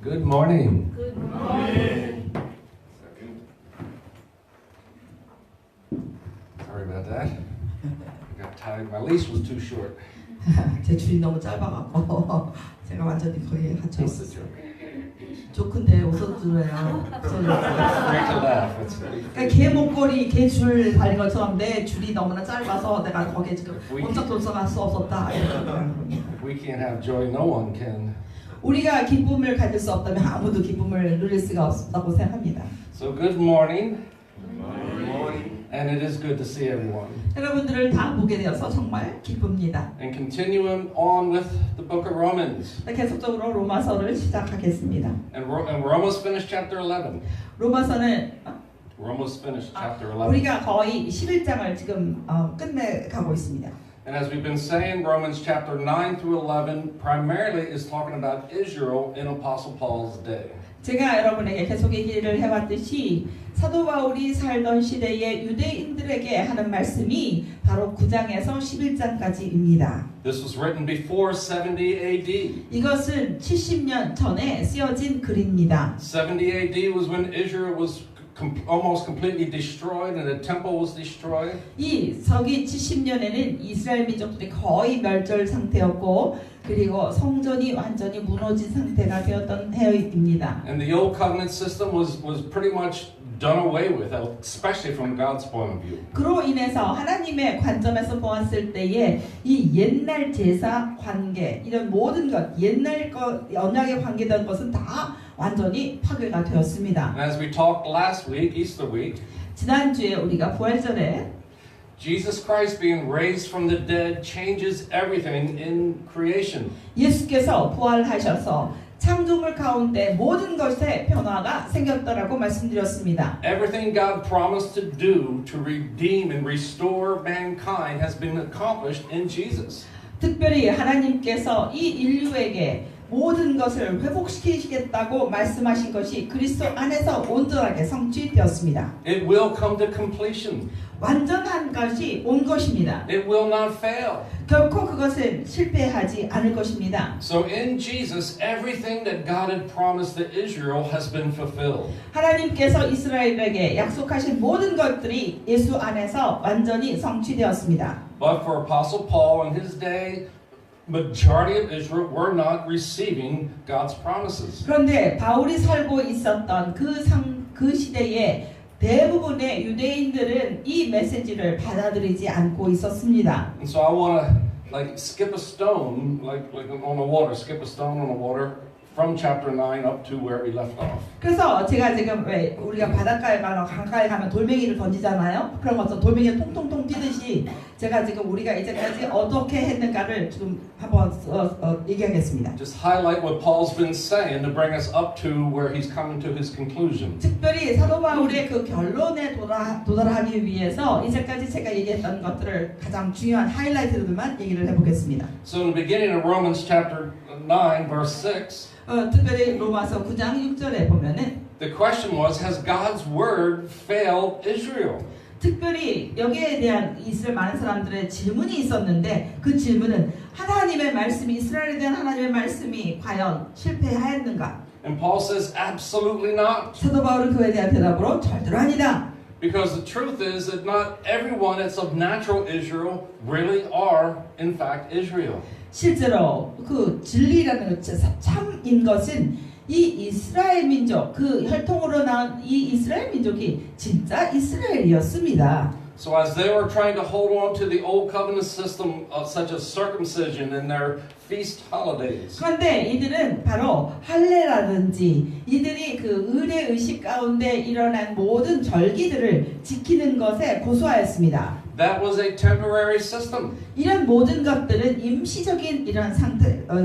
Good morning. Good morning. Sorry about that. I got tired. My leash was too short. 제 줄이 너무 짧아갖고 제가 완전히 거기에 갇혀 What's the 있어요. joke? 좋은데 웃어주래요. Free to laugh. 그러니까 개 목걸이, 개 줄 달린 것처럼 내 줄이 너무나 짧아서 내가 거기에 지금 꼼짝 돌아갈 수 없었다. If we can't have joy, no one can. 우리가 기쁨을 가질 수 없다면 아무도 기쁨을 누릴 수가 없다고 생각합니다. So good morning. Good morning. And it is good to see everyone. 여러분들을 다 보게 되어서 정말 기쁩니다. And continuing on with the book of Romans. 계속적으로 로마서를 시작하겠습니다. And we're almost finished chapter 11. 로마서는 We're almost finished chapter 11. 우리가 거의 11장을 지금 끝내가고 있습니다. And as we've been saying, Romans chapter 9 through 11 primarily is talking about Israel in Apostle Paul's day. 제가 여러분에게 계속 얘기를 해왔듯이 사도 바울이 살던 시대의 유대인들에게 하는 말씀이 바로 9장에서 11장까지입니다. This was written before 70 AD. 이것은 70년 전에 쓰여진 글입니다. 70 AD was when Israel was almost completely destroyed and the temple was destroyed. 이 서기 70년에는 이스라엘 민족들이 거의 멸절 상태였고 그리고 성전이 완전히 무너진 상태가 되었던 해입니다. And the old covenant system was pretty much done away with, especially from God's point of view. 그로 인해서 하나님의 관점에서 보았을 때에 이 옛날 제사 관계 이런 모든 것 옛날 것 언약에 관계된 것은 다 완전히 파괴가 되었습니다. And as we talked last week, Easter week, 지난주에 우리가 부활절에 Jesus Christ being raised from the dead changes everything in creation. 예수께서 부활하셔서 창조물 가운데 모든 것에 변화가 생겼다라고 말씀드렸습니다. Everything God promised to do to redeem and restore mankind has been accomplished in Jesus. 특별히 하나님께서 이 인류에게 모든 것을 회복시키시겠다고 말씀하신 것이 그리스도 안에서 온전하게 성취되었습니다. It will come to completion. 완전한 것이 온 것입니다. It will not fail. 결코 그것은 실패하지 않을 것입니다. So in Jesus, everything that God had promised to Israel has been fulfilled. 하나님께서 이스라엘에게 약속하신 모든 것들이 예수 안에서 완전히 성취되었습니다. But for Apostle Paul in his day, majority of Israel were not receiving God's promises. 그런데 바울이 살고 있었던 그 시대에 대부분의 유대인들은 이 메시지를 받아들이지 않고 있었습니다. And so I want to skip a stone, like on the water, skip a stone on the water from chapter 9 up to where we left off. 그래서 제가 지금 왜 우리가 바닷가에 가면 강가에 가면 돌멩이를 던지잖아요. 그런 것처럼 돌멩이를 통통통 뛰듯이 제가 지금 우리가 이제까지 어떻게 했는가를 지금 한번 얘기하겠습니다. Just highlight what Paul's been saying to bring us up to where he's coming to his conclusion. 특별히 사도 바울의 그 결론에 도달하기 위해서 이제까지 제가 얘기했던 것들을 가장 중요한 하이라이트들만 얘기를 해보겠습니다. So in the beginning of Romans chapter 9 verse 6, 특별히 로마서 9장 6절에 보면은 the question was, has God's word failed Israel? 특별히 여기에 대한 이스라엘 많은 사람들의 질문이 있었는데 그 질문은 하나님의 말씀이 이스라엘에 대한 하나님의 말씀이 과연 실패하였는가? And Paul says, absolutely not. 사도 바울은 그에 대한 대답으로 절대로 아니다. Because the truth is that not everyone that's of natural Israel really are, in fact, Israel. 실제로 그 진리라는 참인 것은 이 이스라엘 민족, 그 혈통으로 나온 이 이스라엘 민족이 진짜 이스라엘이었습니다. So as they were trying to hold on to the old covenant system of such as circumcision and their feast holidays, 그런데 이들은 바로 할례라든지 이들이 그 의례 의식 가운데 일어난 모든 절기들을 지키는 것에 고수하였습니다. that was a temporary system. 이런 모든 것들은 임시적인 이런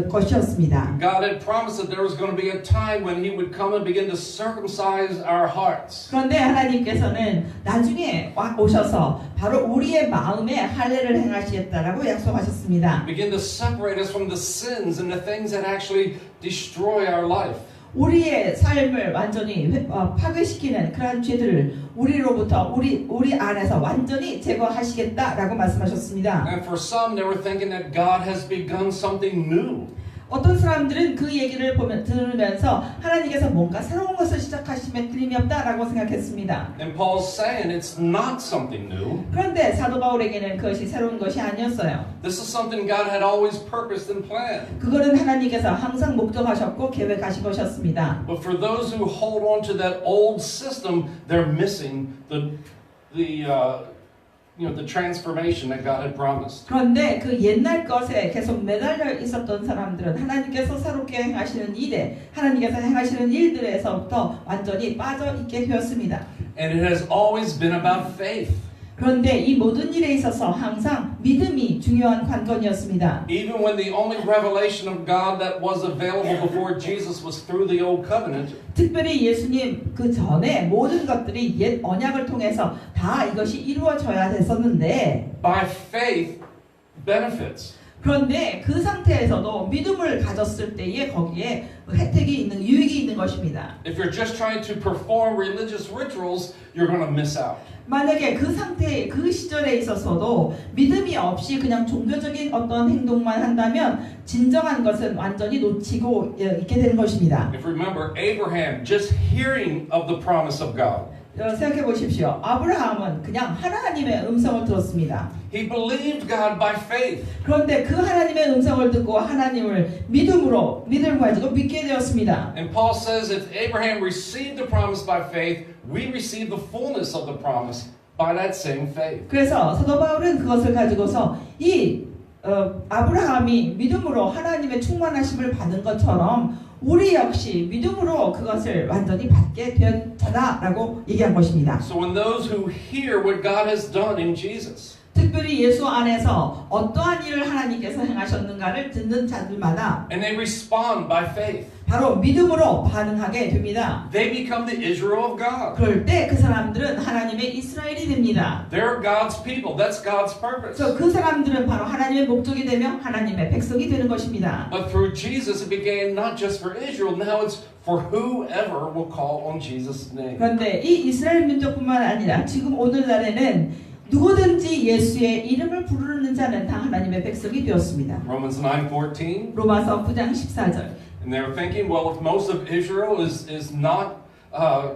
것이었습니다. God had promised that there was going to be a time when He would come and begin to circumcise our hearts. 그런데 하나님께서는 나중에 오셔서 바로 우리의 마음에 할례를 행하시겠다라고 약속하셨습니다. Begin to separate us from the sins and the things that actually destroy our life. 우리의 삶을 완전히 파괴시키는 그러한 죄들을 우리로부터 우리 안에서 완전히 제거하시겠다라고 말씀하셨습니다. And for some, they were thinking that God has begun something new. 어떤 사람들은 그 얘기를 들으면서 하나님께서 뭔가 새로운 것을 시작하시면 틀림이 없다라고 생각했습니다. And Paul's saying it's not something new. 그런데 사도 바울에게는 그것이 새로운 것이 아니었어요. This is something God had always purposed and planned. 그거는 하나님께서 항상 목적하셨고 계획하신 것이었습니다. But for those who hold on to that old system, they're missing the transformation that God had promised. 그런데 그 옛날 것에 계속 매달려 있었던 사람들은 하나님께서 새롭게 행하시는 일에 하나님께서 행하시는 일들에서부터 완전히 빠져 있게 되었습니다. And it has always been about faith. 그런데 이 모든 일에 있어서 항상 믿음이 중요한 관건이었습니다. Even when the only revelation of God that was available before Jesus was through the old covenant, 특별히 예수님 그 전에 모든 것들이 옛 언약을 통해서 다 이것이 이루어져야 됐었는데 by faith benefits. 그런데 그 상태에서도 믿음을 가졌을 때에 거기에 혜택이 있는 유익이 있는 것입니다. If you're just trying to perform religious rituals, you're going to miss out. 만약에 그 상태, 그 시절에 있어서도 믿음이 없이 그냥 종교적인 어떤 행동만 한다면 진정한 것은 완전히 놓치고 있게 되는 것입니다. If you remember, Abraham, just hearing of the promise of God, 생각해 보십시오. 아브라함은 그냥 하나님의 음성을 들었습니다. he believed God by faith. 그런데 그 하나님의 음성을 듣고 하나님을 믿음을 가지고 믿게 되었습니다. And Paul says if Abraham received the promise by faith, we receive the fullness of the promise by that same faith. 그래서 사도 바울은 그것을 가지고서 아브라함이 믿음으로 하나님의 충만하심을 받은 것처럼 우리 역시 믿음으로 그것을 완전히 받게 되었다라고 얘기한 것입니다. So when those who hear what God has done in Jesus, 특별히 예수 안에서 어떠한 일을 하나님께서 행하셨는가를 듣는 자들마다 and they respond by faith, 바로 믿음으로 반응하게 됩니다. they become the Israel of God. 그럴 때 그 사람들은 하나님의 이스라엘이 됩니다. They're God's people. That's God's purpose. 그래서 그 사람들은 바로 하나님의 목적이 되며 하나님의 백성이 되는 것입니다. But through Jesus, it began not just for Israel. Now it's for whoever will call on Jesus' name. 그런데 이 이스라엘 민족뿐만 아니라 지금 오늘날에는 누구든지 예수의 이름을 부르는 자는 다 하나님의 백성이 되었습니다. Romans 9:14. 로마서 9장 14절. And they were thinking, well, if most of Israel is not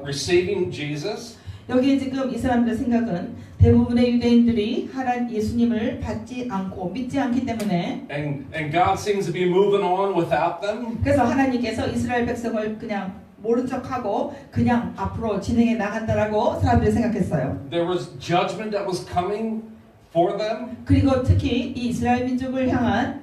receiving Jesus, 여기 지금 이 사람들의 생각은 대부분의 유대인들이 예수님을 받지 않고 믿지 않기 때문에 and God seems to be moving on without them, 그래서 하나님께서 이스라엘 백성을 그냥 모른 척하고 그냥 앞으로 진행해 나간다라고 사람들이 생각했어요. there was judgment that was coming for them. 그리고 특히 이 이스라엘 민족을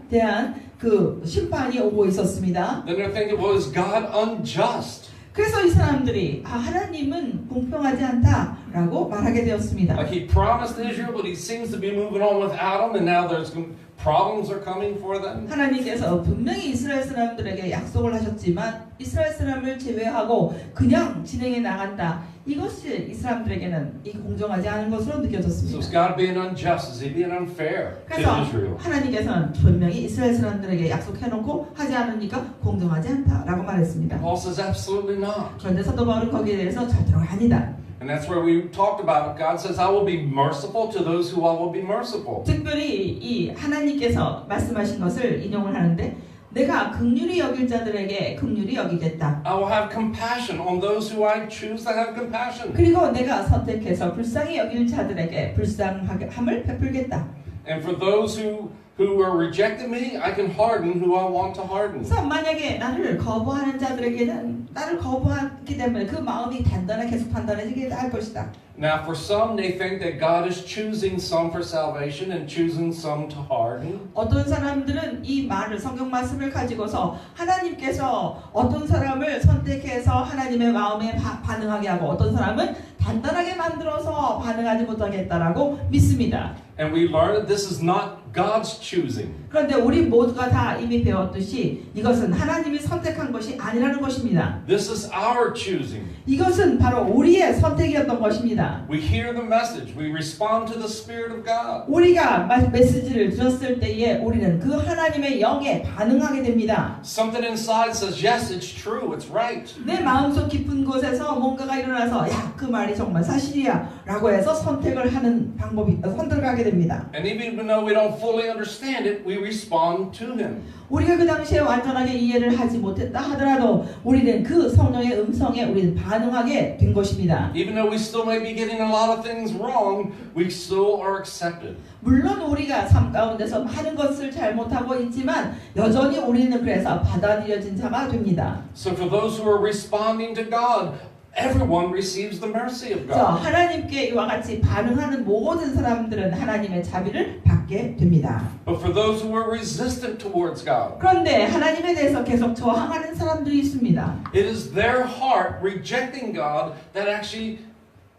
대한 그 심판이 오고 있었습니다. Then they're thinking, well, is God unjust? 그래서 이 사람들이 하나님은 공평하지 않다라고 말하게 되었습니다. Like he promised Israel, but he seems to be moving on without them, and now there's problems are coming for them. 하나님께서 분명히 이스라엘 사람들에게 약속을 하셨지만 이스라엘 사람을 제외하고 그냥 진행해 나간다. 이것이 이 사람들에게는 공정하지 않은 것으로 So is 느껴졌습니다. God being unjust? Is he being unfair to 그래서 Israel? 하나님께서는 분명히 이스라엘 사람들에게 약속해놓고 하지 않으니까 공정하지 않다라고 말했습니다. Paul says absolutely not. 그런데 사도 바울은 거기에 대해서 절대로 아니다. And that's where we talked about it. God says, I will be merciful to those who I will be merciful. 특별히 이 하나님께서 말씀하신 것을 인용을 하는데 내가 긍휼히 여길 자들에게 긍휼히 여기겠다. I will have compassion on those who I choose to have compassion. 그리고 내가 선택해서 불쌍히 여길 자들에게 불쌍함을 베풀겠다. And for those who are rejecting me, I can harden who I want to harden. 그래서 만약에 나를 거부하는 자들에게는 나를 거부하기 때문에 그 마음이 계속 단단해지게 할 것이다. Now, for some, they think that God is choosing some for salvation and choosing some to harden. 어떤 사람들은 이 성경 말씀을 가지고서 하나님께서 어떤 사람을 선택해서 하나님의 마음에 반응하게 하고 어떤 사람은 단단하게 만들어서 반응하지 못하겠다라고 믿습니다. And we learn that this is not God's choosing. 그런데 우리 모두가 다 이미 배웠듯이 이것은 하나님이 선택한 것이 아니라는 것입니다. This is our choosing. 이것은 바로 우리의 선택이었던 것입니다. We hear the message. We respond to the Spirit of God. 우리가 메시지를 들었을 때에 우리는 그 하나님의 영에 반응하게 됩니다. Something inside says, yes, it's true, it's right. 내 마음속 깊은 곳에서 뭔가가 일어나서 야, 그 말이 정말 사실이야 라고 해서 선택을 하는 선택하게 됩니다. And even though we don't fully understand it, we respond to Him. 우리가 그 당시에 완전하게 이해를 하지 못했다 하더라도 우리는 그 성령의 음성에 우리는 반응하게 된 것입니다. Even though we still may be getting a lot of things wrong, we still are accepted. 물론 우리가 삶 가운데서 많은 것을 잘못하고 있지만 여전히 우리는 그래서 받아들여진 자가 됩니다. So for those who are responding to God, everyone receives the mercy of 그래서 God. 하나님께 이와 같이 반응하는 모든 사람들은 하나님의 자비를 받게 됩니다. But for those who are resistant towards God, 그런데 하나님에 대해서 계속 저항하는 사람들이 있습니다. it is their heart rejecting God that actually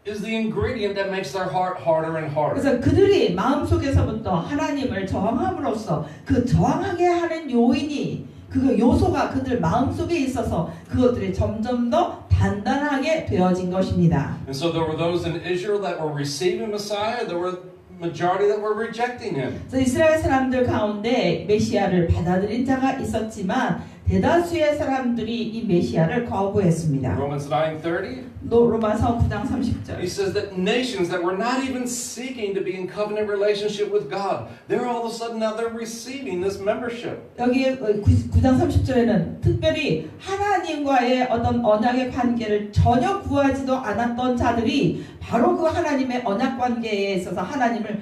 is the ingredient that makes their heart harder and harder. 그래서 그들이 마음속에서부터 하나님을 저항함으로써 그 저항하게 하는 요인이 그 요소가 그들 마음속에 있어서 그것들이 점점 더 단단하게 되어진 것입니다. And so there were those in Israel that were receiving Messiah, there were majority that were rejecting Him. 그래서 이스라엘 사람들 가운데 메시아를 받아들인 자가 있었지만 대다수의 사람들이 이 메시아를 거부했습니다. Romans 9:30, 로마서 9장 30절. he says that nations that were not even seeking to be in covenant relationship with God, they're all of a sudden now they're receiving this membership. 여기 9장 30절에는 특별히 하나님과의 어떤 언약의 관계를 전혀 구하지도 않았던 자들이 바로 그 하나님의 언약 관계에 있어서 하나님을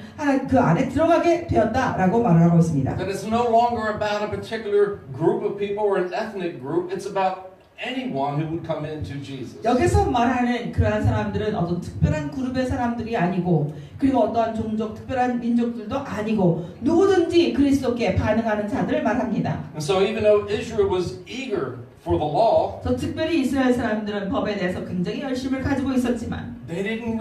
그 안에 들어가게 되었다라고 말을 하고 있습니다. That it's no longer about a particular group of people or an ethnic group, it's about anyone who would come into Jesus. 여기서 말하는 그러한 사람들은 어떤 특별한 그룹의 사람들이 아니고 그리고 어떠한 종족, 특별한 민족들도 아니고 누구든지 그리스도께 반응하는 자들을 말합니다. And so even though Israel was eager for the law, 또 특별히 이스라엘 사람들은 법에 대해서 굉장히 열심을 가지고 있었지만 they didn't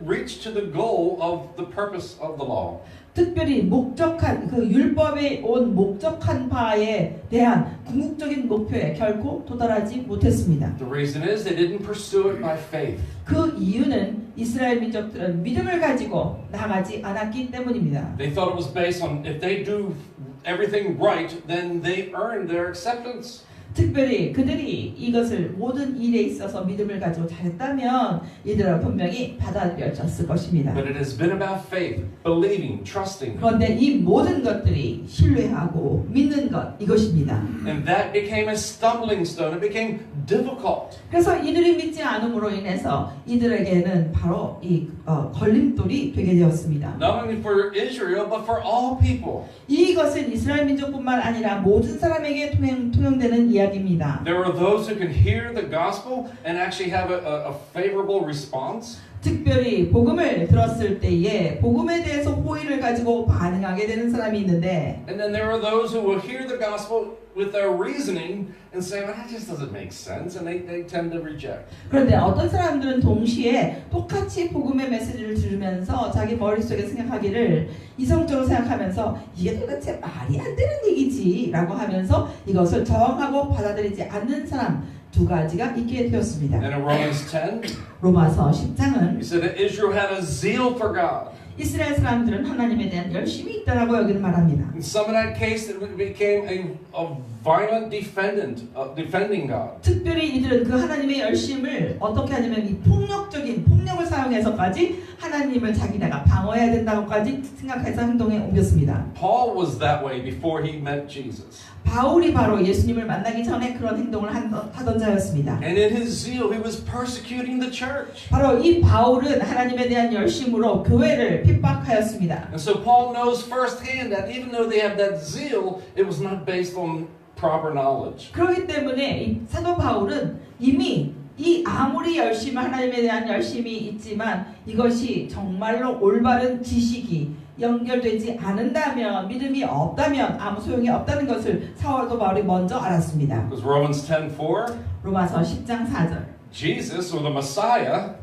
reach to the goal of the purpose of the law. 특별히 목적한 그 율법에 온 목적한 바에 대한 궁극적인 목표에 결코 도달하지 못했습니다. The reason is they didn't pursue it by faith. 그 이유는 이스라엘 민족들은 믿음을 가지고 나가지 않았기 때문입니다. They thought it was based on if they do everything right, then they earn their acceptance. 특별히 그들이 이것을 모든 일에 있어서 믿음을 가지고 잘했다면 이들은 분명히 받아들여졌을 것입니다. But it has been about faith, believing, trusting. 그런데 이 모든 것들이 신뢰하고 믿는 것 이것입니다. And that became a stumbling stone. It became difficult. 그래서 이들이 믿지 않음으로 인해서 이들에게는 바로 이 걸림돌이 되게 되었습니다. Not only for Israel, but for all people. 이것은 이스라엘 민족뿐만 아니라 모든 사람에게 통용되는 이야기입니다. There are those who can hear the gospel and actually have a favorable response. 특별히 복음을 들었을 때에 복음에 대해서 호의를 가지고 반응하게 되는 사람이 있는데 And then there are those who will hear the gospel with their reasoning and say, well, that just doesn't make sense, and they tend to reject. 그런데 어떤 사람들은 동시에 똑같이 복음의 메시지를 들으면서 자기 머릿속에 생각하기를 이성적으로 생각하면서 이게 도대체 말이 안 되는 얘기지 라고 하면서 이것을 저항하고 받아들이지 않는 사람 두 가지가 있게 되었습니다. And in Romans 10, 로마서 10장은 he said that Israel had a zeal for God. 이스라엘 사람들은 하나님에 대한 열심이 있다라고 여기는 말합니다. In some of that case, it became a violent defending God. 특별히 이들은 그 하나님의 열심을 어떻게 하냐면 이 폭력을 사용해서까지 하나님을 자기네가 방어해야 된다고까지 생각해서 행동에 옮겼습니다. Paul was that way before he met Jesus. 바울이 바로 예수님을 만나기 전에 그런 행동을 하던 자였습니다. And in his zeal, he was persecuting the church. 바로 이 바울은 하나님에 대한 열심으로 교회를 핍박하였습니다. And so Paul knows firsthand that even though they have that zeal, it was not based on proper knowledge. 그렇기 때문에 이 사도 바울은 이미 이 아무리 하나님에 대한 열심이 있지만 이것이 정말로 올바른 지식이 연결되지 않는다면 믿음이 없다면 아무 소용이 없다는 것을 사도 바울이 먼저 알았습니다. Because Romans 10:4, 로마서 10장 4절. Jesus or the Messiah,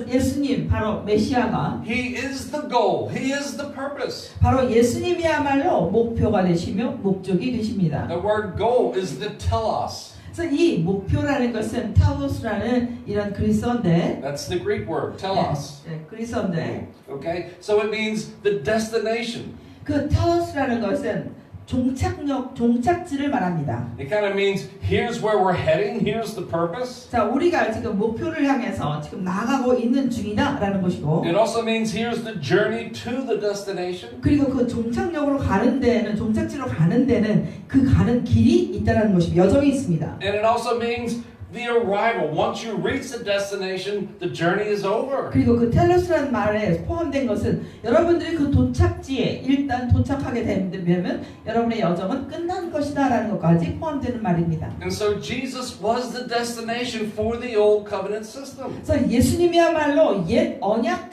예수님 바로 메시아가 he is the goal. He is the purpose. 바로 예수님이야말로 목표가 되시며 목적이 되십니다. The word goal is the telos. 그래서 이 목표라는 것은 테오스라는 이런 그리스어인데 That's the Greek word, telos. 그리스어인데 Okay, so it means the destination. 그 테오스라는 것은 종착지를 말합니다. It kind of means here's where we're heading, here's the purpose. 자, 우리가 지금 목표를 향해서 지금 나가고 있는 중이다라는 것이고, It also means here's the journey to the destination. 그리고 그 종착역으로 가는 데는 종착지로 가는 데는 그 가는 길이 있다는 것입니다. 여정이 있습니다. And it also means the arrival. Once you reach the destination, the journey is over. 그리고 그 텔로스라는 말에 포함된 것은 여러분들이 그 도착지에 일단 도착하게 되면 여러분의 여정은 끝난 것이다라는 것까지 포함되는 말입니다. And so Jesus was the destination for the old covenant system. 그래서 예수님이야말로 옛 언약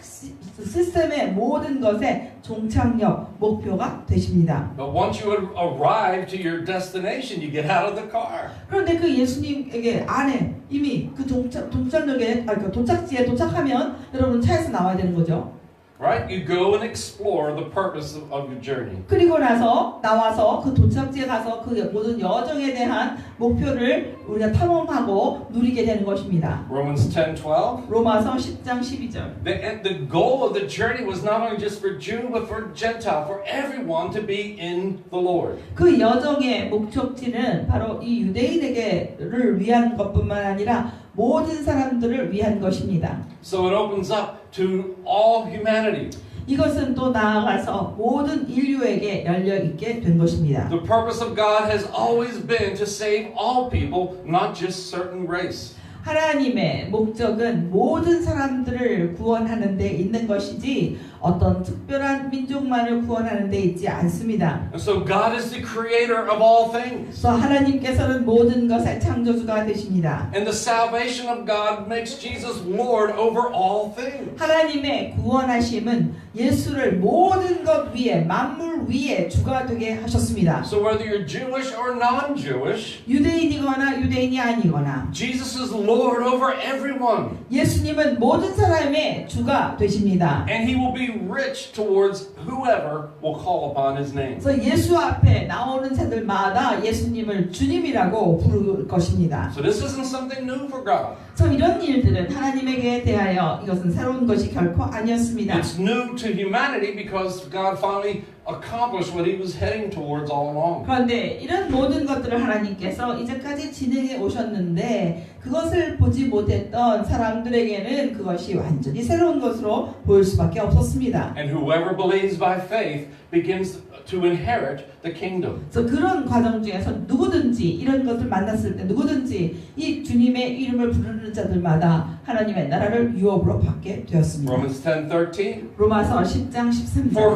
시스템의 모든 것의 종착역, 목표가 되십니다. But once you arrive to your destination, you get out of the car. 그런데 그 예수님에게 안에 이미 그 종착역에, 그 도착지에 도착하면 여러분 차에서 나와야 되는 거죠. Right? You go and explore the purpose of your journey. 그리고 나와서 그 도착지에 가서 그 모든 여정에 대한 목표를 우리가 탐험하고 누리게 되는 것입니다. Romans 10:12. 로마서 10장 12절. The goal of the journey was not only just for Jew, but for Gentile, for everyone to be in the Lord. 그 여정의 목적지는 바로 이 유대인에게를 위한 것뿐만 아니라 모든 사람들을 위한 것입니다. So it opens up to all humanity. 이것은 또 나아가서 모든 인류에게 열려 있게 된 것입니다. The purpose of God has always been to save all people, not just certain race. 하나님의 목적은 모든 사람들을 구원하는 데 있는 것이지 어떤 특별한 민족만을 구원하는 데 있지 않습니다. And so God is the creator of all things. 그래서 하나님께서는 모든 것의 창조주가 되십니다. And the salvation of God makes Jesus Lord over all things. 하나님의 구원하심은 예수를 모든 것 위에 만물 위에 주가 되게 하셨습니다. So whether you're Jewish or non-Jewish, 유대인이거나 유대인이 아니거나 Jesus is Lord over everyone. 예수님은 모든 사람의 주가 되십니다. And he will be rich towards whoever will call upon his name. 그래서 예수 앞에 나오는 자들마다 예수님을 주님이라고 부를 것입니다. So this isn't something new for God. 그래서 이런 일들은 하나님에게 대하여 이것은 새로운 것이 결코 아니었습니다. It's new to humanity because God finally accomplished what he was heading towards all along. 그런데 이런 모든 것들을 하나님께서 이제까지 진행해 오셨는데 그것을 보지 못했던 사람들에게는 그것이 완전히 새로운 것으로 보일 수밖에 없었습니다. And whoever believes by faith begins to inherit the kingdom. 그래서 그런 과정 중에서 누구든지 이런 것을 만났을 때 누구든지 이 주님의 이름을 부르는 자들마다 하나님의 나라를 유업으로 받게 되었습니다. Romans 10:13. 로마서 10장 13절. For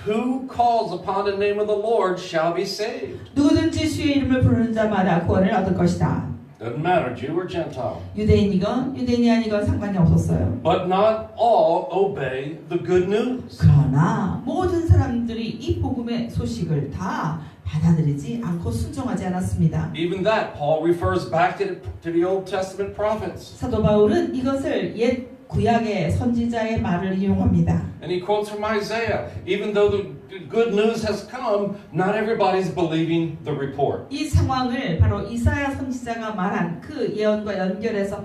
who calls upon the name of the Lord shall be saved. 누구든지 주의 이름을 부르는 자마다 구원을 얻을 것이다. Doesn't matter, Jew or Gentile. 유대인이건 유대인이 아니건 상관이 없었어요. But not all obey the good news. 그러나 모든 사람들이 이 복음의 소식을 다 받아들이지 않고 순종하지 않았습니다. Even that, Paul refers back to the Old Testament prophets. 사도 바울은 이것을 옛 구약의 선지자의 말을 이용합니다. And he quotes from Isaiah. Even though the good news has come, not everybody's believing the report. 이 상황을 바로 이사야 선지자가 말한 그 예언과 연결해서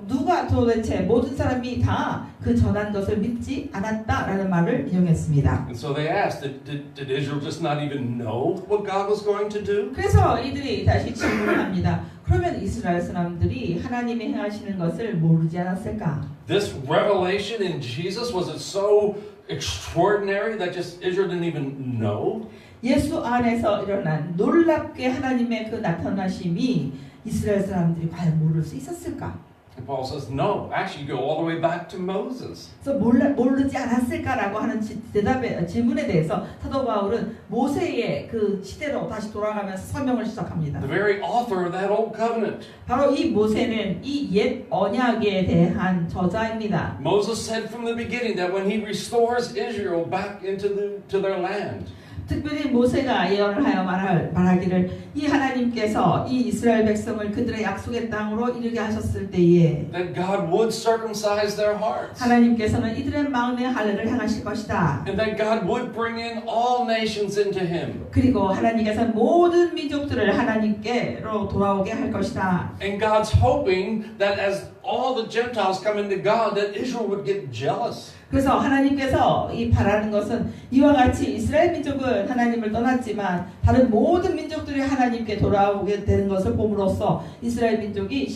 누가 도대체 모든 사람이 다 그 전한 것을 믿지 않았다라는 말을 인용했습니다. And so they asked, did Israel just not even know what God was going to do? 그래서 이들이 다시 질문을 합니다. 그러면 이스라엘 사람들이 하나님이 행하시는 것을 모르지 않았을까? This revelation in Jesus, was it so extraordinary that just Israel didn't even know? 예수 안에서 일어난 놀랍게 하나님의 그 나타나심이 이스라엘 사람들이 과연 모를 수 있었을까? And Paul says, no. Actually, you go all the way back to Moses. 그래서 모르지 않았을까라고 하는 질문에 대해서 사도 바울은 모세의 그 시대로 다시 돌아가면서 설명을 시작합니다. The very author of that old covenant. 바로 이 모세는 이 옛 언약에 대한 저자입니다. Moses said from the beginning that when he restores Israel back into their land, 특별히 모세가 예언을 하여 말하기를 이 하나님께서 이 이스라엘 백성을 그들의 약속의 땅으로 이르게 하셨을 때에 that God would circumcise their hearts. 하나님께서는 이들의 마음의 할례를 행하실 것이다. And that God would bring in all nations into him. 그리고 하나님께서 모든 민족들을 하나님께로 돌아오게 할 것이다. And God's hoping that as all the Gentiles coming to God, that Israel would get jealous. 그래서 하나님께서 이 바라는 것은 이와 같이 이스라엘 민족은 하나님을 떠났지만 다른 모든 민족들이 하나님께 돌아오게 되는 것을 봄으로써 이스라엘 민족이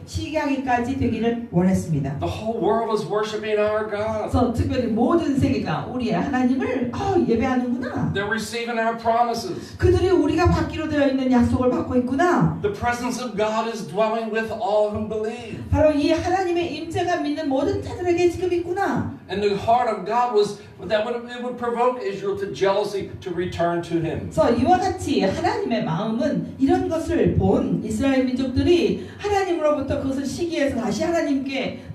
시기하기까지 되기를 원했습니다. The whole world is worshiping our God. 그래서 특별히 모든 세계가 우리의 하나님을 예배하는구나. They're receiving our promises. 그들이 우리가 받기로 되어 있는 약속을 받고 있구나. The presence of God is dwelling with all who believe. 바로 이 하나님의 임재가 믿는 모든 자들에게 지금 있구나. And the heart of God was that it would provoke Israel to jealousy to return to Him. 그래서 이와 같이 하나님의 마음은 이런 것을 본 이스라엘 민족들이 하나님으로부터 그것을 시기해서 다시 하나님께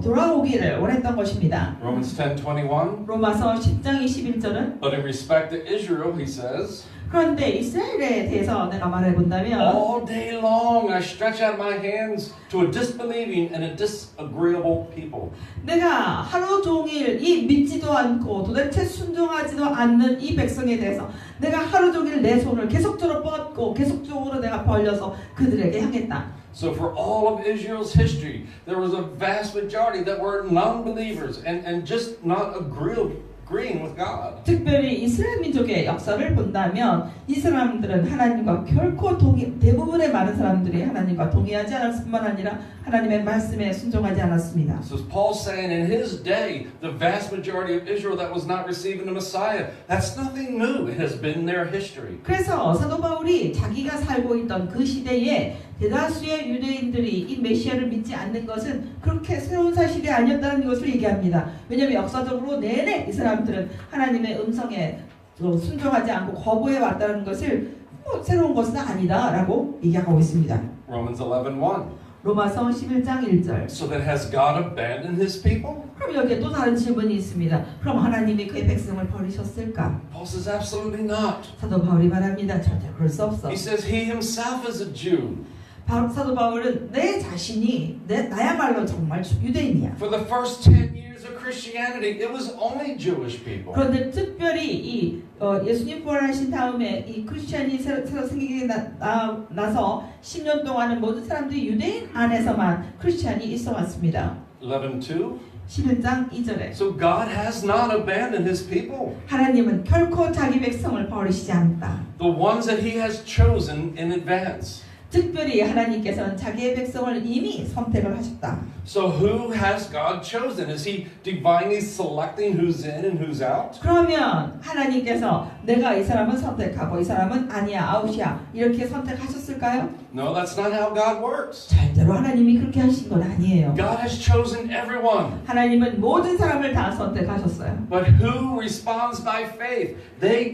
돌아오기를 원했던 것입니다. Romans 10:21. 로마서 10장 21절은 But in respect to Israel, he says, 그런데 이스라엘에 대해서 내가 말해본다면 all day long I stretch out my hands to a disbelieving and a disagreeable people. 내가 하루 종일 이 믿지도 않고 도대체 순종하지도 않는 이 백성에 대해서 내가 하루 종일 내 손을 계속적으로 뻗고 계속적으로 내가 벌려서 그들에게 향했다. So for all of Israel's history, there was a vast majority that were non-believers and just not agreeing with God. 특별히 이스라엘 민족의 역사를 본다면 이 사람들은 하나님과 결코 대부분의 많은 사람들이 하나님과 동의하지 않았을 뿐만 아니라 하나님의 말씀에 순종하지 않았습니다. So Paul's saying in his day, the vast majority of Israel that was not receiving the Messiah, that's nothing new. It has been their history. 그래서 사도 바울이 자기가 살고 있던 그 시대에 대다수의 유대인들이 이 메시아를 믿지 않는 것은 그렇게 새로운 사실이 아니었다는 것을 얘기합니다. 왜냐하면 역사적으로 내내 이 사람들은 하나님의 음성에 순종하지 않고 거부해 왔다는 것을 새로운 것은 아니다라고 얘기하고 있습니다. Romans 11:1. 로마서 11장 1절. So then has God abandoned his people? 그럼 여기에 또 다른 질문이 있습니다. 그럼 하나님이 그의 백성을 버리셨을까? Paul says absolutely not. 사도 바울이 말합니다. 절대 그럴 수 없어. He says he himself is a Jew. 사도 바울은 내 자신이 나야말로 정말 유대인이야. For the first 10 years of Christianity, it was only Jewish people. 그런데 특별히 예수님 부활하신 다음에 이 크리스천이 새로 생기게 나서 10년 동안은 모든 사람들이 유대인 안에서만 크리스천이 있어 왔습니다. 11:2. 11장 2절에 So God has not abandoned his people. 하나님은 결코 자기 백성을 버리시지 않다. The ones that he has chosen in advance. 특별히 하나님께서는 자기의 백성을 이미 선택을 하셨다. So who has God chosen? Is he divinely selecting who's in and who's out? 그러면 하나님께서 내가 이 사람은 선택하고 이 사람은 아니야 아웃이야 이렇게 선택하셨을까요? No, that's not how God works. 절대로 하나님이 그렇게 하신 건 아니에요. God has chosen everyone. 하나님은 모든 사람을 다 선택하셨어요. But who responds by faith? They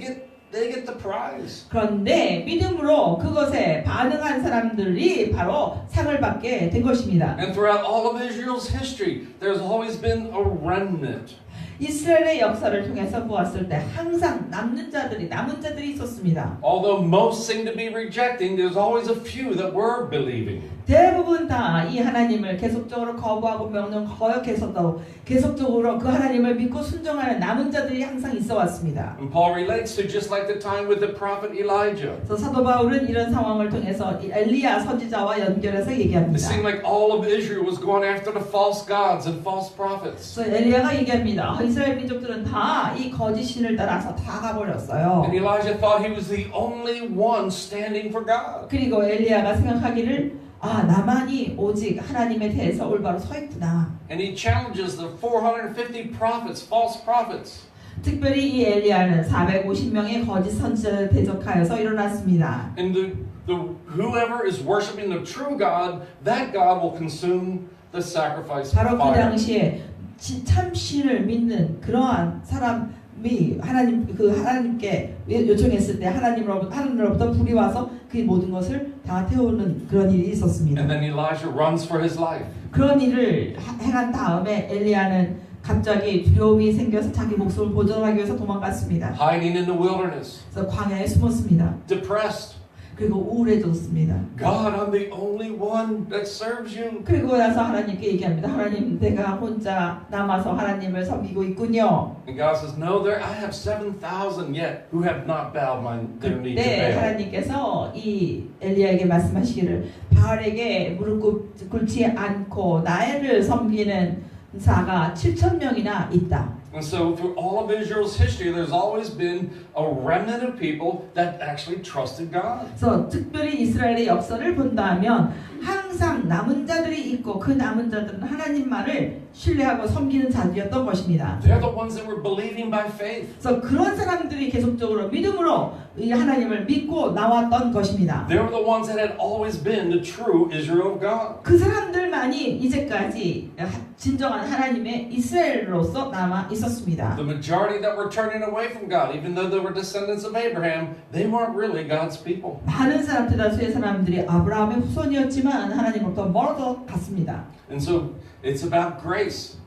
get the prize. 그런데 믿음으로 그것에 반응한 사람들이 바로 상을 받게 된 것입니다. And throughout all of Israel's history, there's always been a remnant. 이스라엘의 역사를 통해서 보았을 때 항상 남은 자들이 있었습니다. Although most seem to be rejecting, there's always a few that were believing. 대부분 다 이 하나님을 계속적으로 거부하고 명령 거역해서도 계속적으로 그 하나님을 믿고 순종하는 남은 자들이 항상 있어 왔습니다. And Paul relates to just like the time with the prophet Elijah. 그래서 사도 바울은 이런 상황을 통해서 엘리야 선지자와 연결해서 It 얘기합니다. seemed like all of Israel was going after the false gods and false prophets. 그래서 엘리야가 얘기합니다. 이스라엘 민족들은 다 이 거짓 신을 따라서 다 가버렸어요. And Elijah thought he was the only one standing for God. 그리고 엘리야가 생각하기를 나만이 오직 하나님에 대해서 올바로 서 있구나. And he challenges the 450 prophets, false prophets. 특별히 이 엘리야는 450명의 거짓 선지자를 대적하여서 일어났습니다. And whoever is worshiping the true God, that God will consume the sacrifice 바로 그 fire. 당시에 참 신을 믿는 그러한 사람이 하나님께 요청했을 때 하나님으로부터 불이 와서 그 모든 것을 다 태우는 그런 일이 있었습니다. And then Elijah runs for his life. 그런 일을 행한 다음에 엘리야는 갑자기 두려움이 생겨서 자기 목숨을 보존하기 위해서 도망갔습니다. Hiding in the wilderness, 그래서 광야에 숨었습니다. depressed. 그리고 우울해졌습니다. God, I'm the only one that serves you. 그리고 나서 하나님께 얘기합니다. 하나님, 내가 혼자 남아서 하나님을 섬기고 있군요. And God says, no, I have 7,000 yet who have not bowed their knee to 그때 Baal. 하나님께서 이 엘리야에게 말씀하시기를 바알에게 무릎 꿇지 않고 나를 섬기는 자가 7,000명이나 있다. And so through all of Israel's history, there's always been a remnant of people that actually trusted God. 그래서 특별히 이스라엘의 역사를 본다면 항상 남은 자들이 있고 그 남은 자들은 하나님만을 신뢰하고 섬기는 자들이었던 것입니다. They're the ones that were believing by faith. 그래서 그런 사람들이 계속적으로 믿음으로 이 하나님을 믿고 나왔던 것입니다. They were the ones that had always been the true Israel of God. 그 사람들만이 이제까지 진정한 하나님의 이스라엘로서 남아 있었습니다. The majority that were turning away from God, even though they were descendants of Abraham, they weren't really God's people. 많은 사람, 대다수의 사람들이 아브라함의 후손이었지만 하나님으로부터 멀어져 갔습니다. And so it's about grace.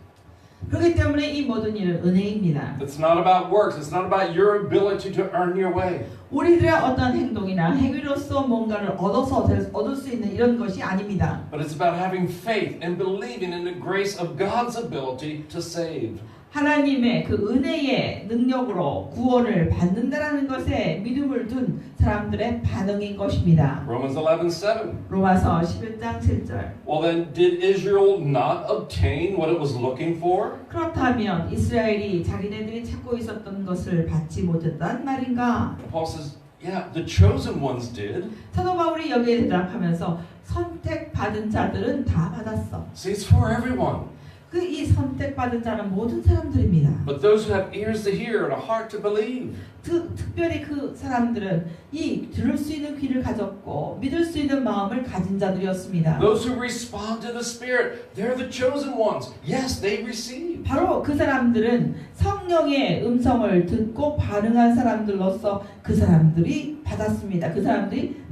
그렇기 때문에 이 모든 일은 은혜입니다. It's not about works. It's not about your ability to earn your way. 우리들의 어떤 행동이나 행위로서 뭔가를 얻을 수 있는 이런 것이 아닙니다. But it's about having faith and believing in the grace of God's ability to save. 하나님의 그 은혜의 능력으로 구원을 받는다라는 것에 믿음을 둔 사람들의 반응인 것입니다. Romans 11:7. 로마서 11장 7절. Well then, did Israel not obtain what it was looking for? 그렇다면 이스라엘이 자기네들이 찾고 있었던 것을 받지 못했단 말인가? Paul says, yeah, the chosen ones did. 사도 바울이 여기에 대답하면서 선택받은 자들은 다 받았어. See, it's for everyone. 그 이 선택받은 자는 모든 사람들입니다. But those who have ears to hear and a heart to believe. 특별히 그 사람들은 이 들을 수 있는 귀를 가졌고 믿을 수 있는 마음을 가진 자들이었습니다. Those who respond to the Spirit, they're the chosen ones. Yes, they receive. 바로 그 사람들은 성령의 음성을 듣고 반응한 사람들로서 그 사람들이 받았습니다. 그 사람들이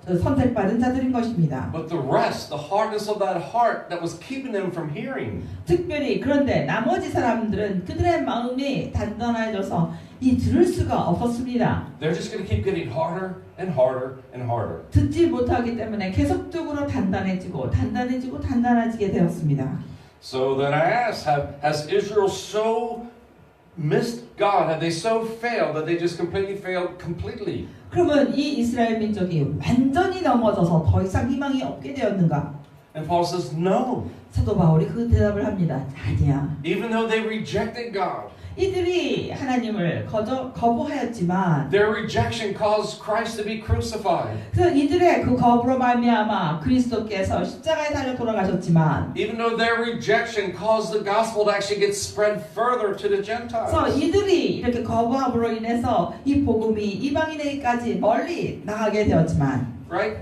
선택받은 자들인 것입니다. But the rest, the hardness of that heart that was keeping them from hearing. 특별히 그런데 나머지 사람들은 그들의 마음이 단단해져서 이 들을 수가 없었습니다. They're just going to keep getting harder and harder and harder. 듣지 못하기 때문에 계속적으로 단단해지게 되었습니다. So then I ask, has Israel so missed God? Have they so failed that they just completely failed completely? 그러면 이 이스라엘 민족이 완전히 넘어져서 더 이상 희망이 없게 되었는가? And Paul says, no. 사도 바울이 그 대답을 합니다. 아니야. Even though they rejected God, 이들이 하나님을 거부하였지만 their rejection caused Christ to be crucified. 그래서 이들의 그 거부로 말미암아 그리스도께서 십자가에 달려 돌아가셨지만 Even though their rejection caused the gospel to actually get spread further to the Gentiles. 그래서 이들이 이렇게 거부함으로 인해서 이 복음이 이방인에게까지 멀리 나가게 되었지만 Right?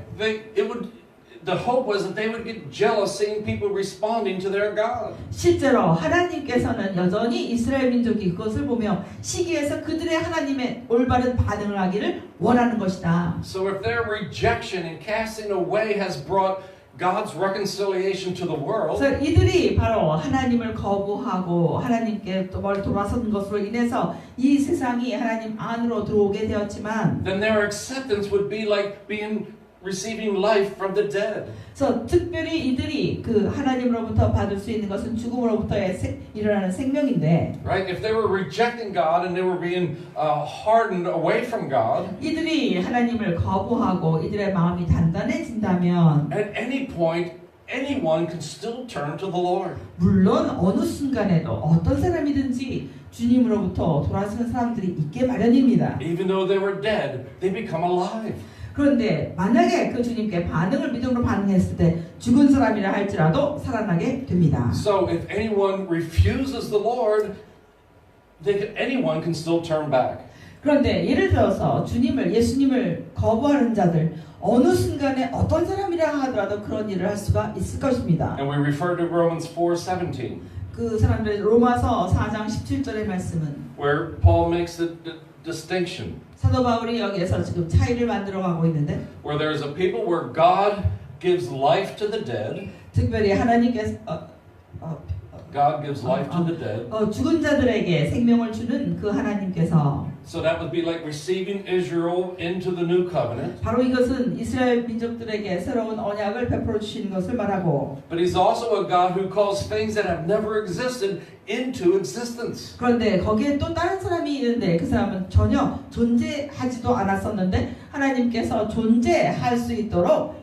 The hope was that they would get jealous seeing people responding to their God. 실제로 하나님께서는 여전히 이스라엘 민족이 그것을 보며 시기에서 그들의 하나님의 올바른 반응을 하기를 원하는 것이다. So if their rejection and casting away has brought God's reconciliation to the world, 그래서 이들이 바로 하나님을 거부하고 하나님께 또 멀리 돌아선 것으로 인해서 이 세상이 하나님 안으로 들어오게 되었지만 then their acceptance would be like receiving life from the dead. 그래서 특별히 이들이 그 하나님으로부터 받을 수 있는 것은 죽음으로부터 일어나는 생명인데 Right? If they were rejecting God and they were being hardened away from God, 이들이 하나님을 거부하고 이들의 마음이 단단해진다면 at any point, anyone can still turn to the Lord. 물론 어느 순간에도 어떤 사람이든지 주님으로부터 돌아서는 사람들이 있게 마련입니다. Even though they were dead, they become alive. 그런데 만약에 그 주님께 믿음으로 반응했을 때 죽은 사람이라 할지라도 살아나게 됩니다. So if anyone refuses the Lord, anyone can still turn back. 그런데 예를 들어서 예수님을 거부하는 자들 어느 순간에 어떤 사람이라 하더라도 그런 일을 할 수가 있을 것입니다. And we refer to Romans 4:17, 그 사람들 로마서 4장 17절의 말씀은 where Paul makes the distinction. 사도 바울이 여기에서 지금 차이를 만들어 가고 있는데 Where there is a people where God gives life to the dead. 특별히 하나님께서 God gives life to the dead. 죽은 자들에게 생명을 주는 그 하나님께서 So that would be like receiving Israel into the new covenant. 바로 이것은 이스라엘 민족들에게 새로운 언약을 베풀어 주시는 것을 말하고 But he's also a God who calls things that have never existed into existence. 그런데 거기에 또 다른 사람이 있는데 그 사람은 전혀 존재하지도 않았었는데 하나님께서 존재할 수 있도록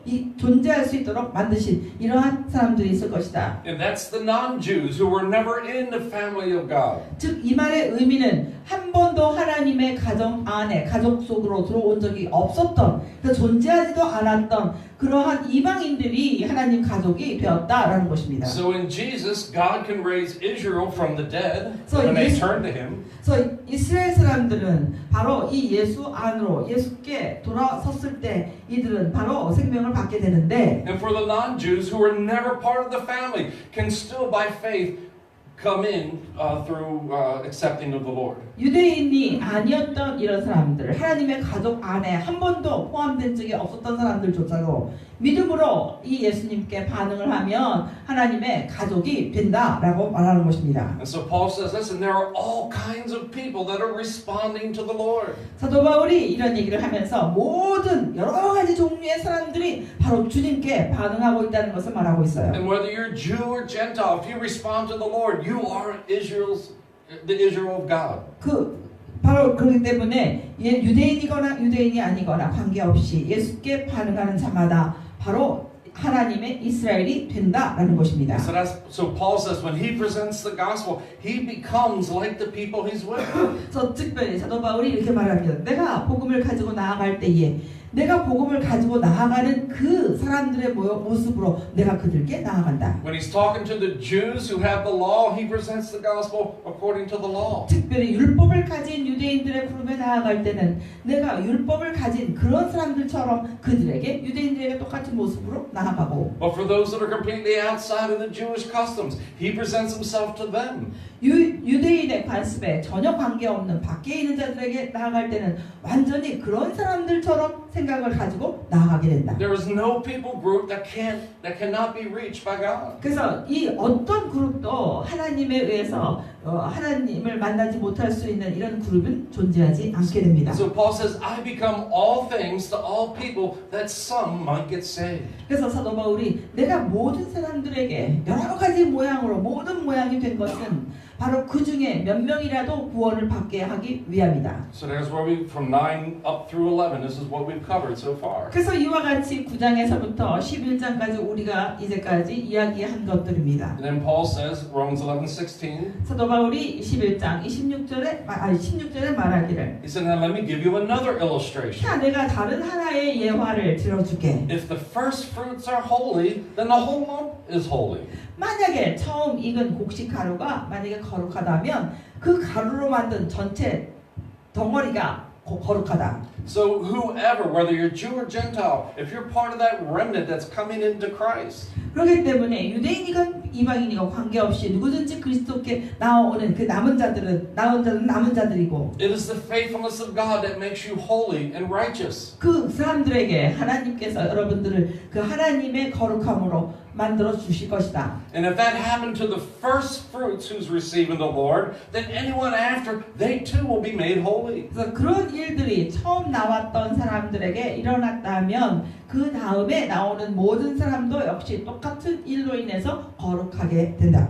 만드신 이러한 사람들이 있을 것이다. And that's the non-Jews who were never in the family of God. 즉 이 말의 의미는 한 번도 하나님의 가정 안에 가족 속으로 들어온 적이 없었던 존재하지도 않았던 그러한 이방인들이 하나님 가족이 되었다라는 것입니다. So in Jesus, God can raise Israel from the dead So when they yes- turn to Him. 그래서 이스라엘 사람들은 바로 이 예수 안으로 예수께 돌아섰을 때 이들은 바로 생명을 받게 되는데 And for the non-Jews who were never part of the family can still by faith come in through accepting of the Lord. 유대인이 아니었던 이런 사람들 하나님의 가족 안에 한 번도 포함된 적이 없었던 사람들조차도 믿음으로 이 예수님께 반응을 하면 하나님의 가족이 된다라고 말하는 것입니다. And so Paul says, listen, there are all kinds of people that are responding to the Lord. 사도 바울이 이런 얘기를 하면서 모든 여러 가지 종류의 사람들이 바로 주님께 반응하고 있다는 것을 말하고 있어요. And whether you're Jew or Gentile, if you respond to the Lord, you are the Israel of God. 바로 그렇기 때문에 유대인이거나 유대인이 아니거나 관계없이 예수께 반응하는 자마다 바로 하나님의 이스라엘이 된다라는 것입니다. So Paul says when he presents the gospel, he becomes like the people he's with. 그래서 특별히 사도 바울이 이렇게 말합니다. 내가 복음을 가지고 나아갈 때에 내가 복음을 가지고 나아가는 그 사람들의 모습으로 내가 그들께 나아간다. When he's talking to the Jews who have the law, he presents the gospel according to the law. 특별히 율법을 가진 유대인들의 그룹에 나아갈 때는 내가 율법을 가진 그런 사람들처럼 그들에게 유대인들에게 똑같은 모습으로 나아가고 But for those that are completely outside of the Jewish customs, he presents himself to them. 유대인의 관습에 전혀 관계없는 밖에 있는 자들에게 나아갈 때는 완전히 그런 사람들처럼 생각을 가지고 나아가게 된다. There is no people group that cannot be reached by God. 그래서 이 어떤 그룹도 하나님에 의해서 하나님을 만나지 못할 수 있는 이런 그룹은 존재하지 않게 됩니다. So Paul says, I become all things to all people that some might get saved. 그래서 사도 바울이 내가 모든 사람들에게 여러 가지 모양으로 모든 모양이 된 것은 바로 그 중에 몇 명이라도 구원을 받게 하기 위함이다. So there's where we, from 9 up through 11, this is what we've covered so far. 그래서 이와 같이 9장에서부터 11장까지 우리가 이제까지 이야기한 것들입니다. And then Paul says, Romans 11:16, 사도 바울이 11장 16절에 말하기를 he said, now let me give you another illustration. 자, 내가 다른 하나의 예화를 들어줄게. If the first fruits are holy, then the whole lump is holy. 만약에 처음 익은 곡식 가루가 만약에 거룩하다면 그 가루로 만든 전체 덩어리가 거룩하다. So whoever, whether you're Jew or Gentile, if you're part of that remnant that's coming into Christ, 그렇기 때문에 유대인이건 이방인이건 관계없이 누구든지 그리스도께 나오는 그 남은 자들은 남은 자들이고 it is the faithfulness of God that makes you holy and righteous. 그 사람들에게 하나님께서 여러분들을 그 하나님의 거룩함으로 만들어 주실 것이다. And if that happened to the first fruits who's receiving the Lord, then anyone after, they too will be made holy. 그래서 그런 일들이 처음 나왔던 사람들에게 일어났다면 그 다음에 나오는 모든 사람도 역시 똑같은 일로 인해서 거룩하게 된다.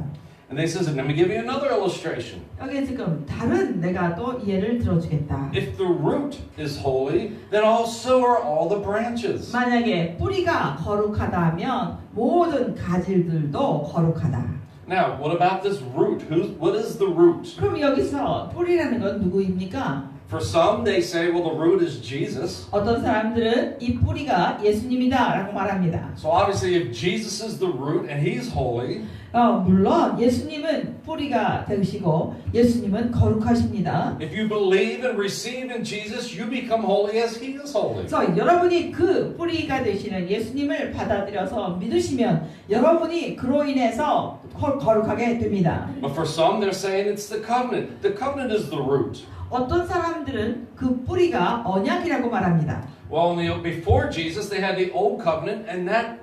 And they says, let me give you another illustration. 여기 지금 다른 내가 또 예를 들어주겠다. If the root is holy, then also are all the branches. 만약에 뿌리가 거룩하다면 모든 가지들도 거룩하다. Now, what about this root? What is the root? 그럼 여기서 뿌리라는 건 누구입니까? For some, they say, well, the root is Jesus. 어떤 사람들은 이 뿌리가 예수님이다라고 말합니다. So obviously, if Jesus is the root and He's holy, 물론 예수님은 뿌리가 되시고 예수님은 거룩하십니다. if you believe and receive in Jesus, you become holy as He is holy. 그래서 여러분이 그 뿌리가 되시는 예수님을 받아들여서 믿으시면 여러분이 그로 인해서 거룩하게 됩니다. But for some, they're saying it's the covenant. The covenant is the root. 어떤 사람들은 그 뿌리가 언약이라고 말합니다. Well, before Jesus, they had the old covenant, and that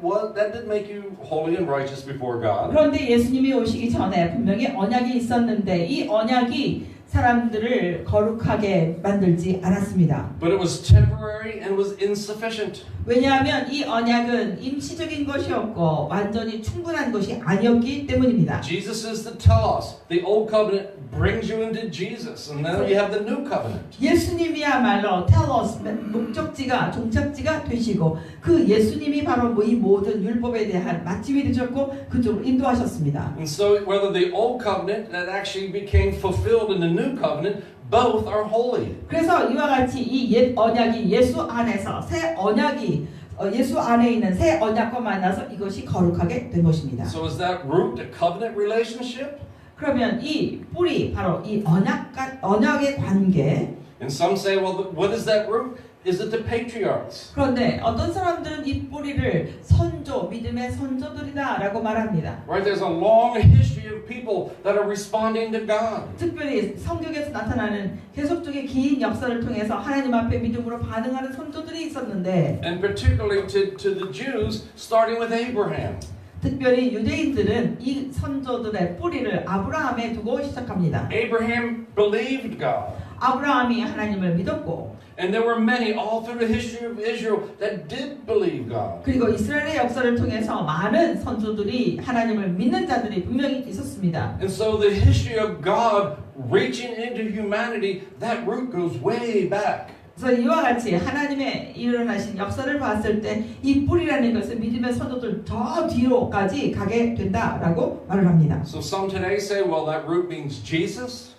did make you holy and righteous before God. 그런데 예수님이 오시기 전에 분명히 언약이 있었는데 이 언약이 사람들을 거룩하게 만들지 않았습니다. But it was temporary and was insufficient. 왜냐하면 이 언약은 임시적인 것이었고 완전히 충분한 것이 아니었기 때문입니다. Jesus is the telos. The old covenant brings you into Jesus, and then you have the new covenant. 예수님이야말로 텔로스 목적지가 종착지가 되시고 그 예수님이 바로 이 모든 율법에 대한 마침이 되셨고 그쪽으로 인도하셨습니다. And so, whether the old covenant that actually became fulfilled in the new covenant, both are holy. 그래서 이와 같이 이 옛 언약이 예수 안에서 새 언약이 예수 안에 있는 새 언약과 만나서 이것이 거룩하게 된 것입니다. So, is that root a covenant relationship? 그러면 이 뿌리 바로 이 언약의 관계. And some say, well, what is that root? Is it the patriarchs? 그런데 어떤 사람들은 이 뿌리를 선조, 믿음의 선조들이다라고 말합니다. Right? There's a long history of people that are responding to God. 특별히 성경에서 나타나는 계속적인 긴 역사를 통해서 하나님 앞에 믿음으로 반응하는 선조들이 있었는데, And particularly to the Jews, starting with Abraham. 특별히 유대인들은 이 선조들의 뿌리를 아브라함에 두고 시작합니다. Abraham believed God. 아브라함이 하나님을 믿었고, And there were many all through the history of Israel that did believe God. 그리고 이스라엘의 역사를 통해서 많은 선조들이 하나님을 믿는 자들이 분명히 있었습니다. And so the history of God reaching into humanity, that root goes way back. 그래서 이와 같이 하나님의 일어나신 역사를 봤을 때 이 뿌리라는 것은 믿음의 선조들 저 뒤로까지 가게 된다라고 말을 합니다. So some today say, well, that root means Jesus.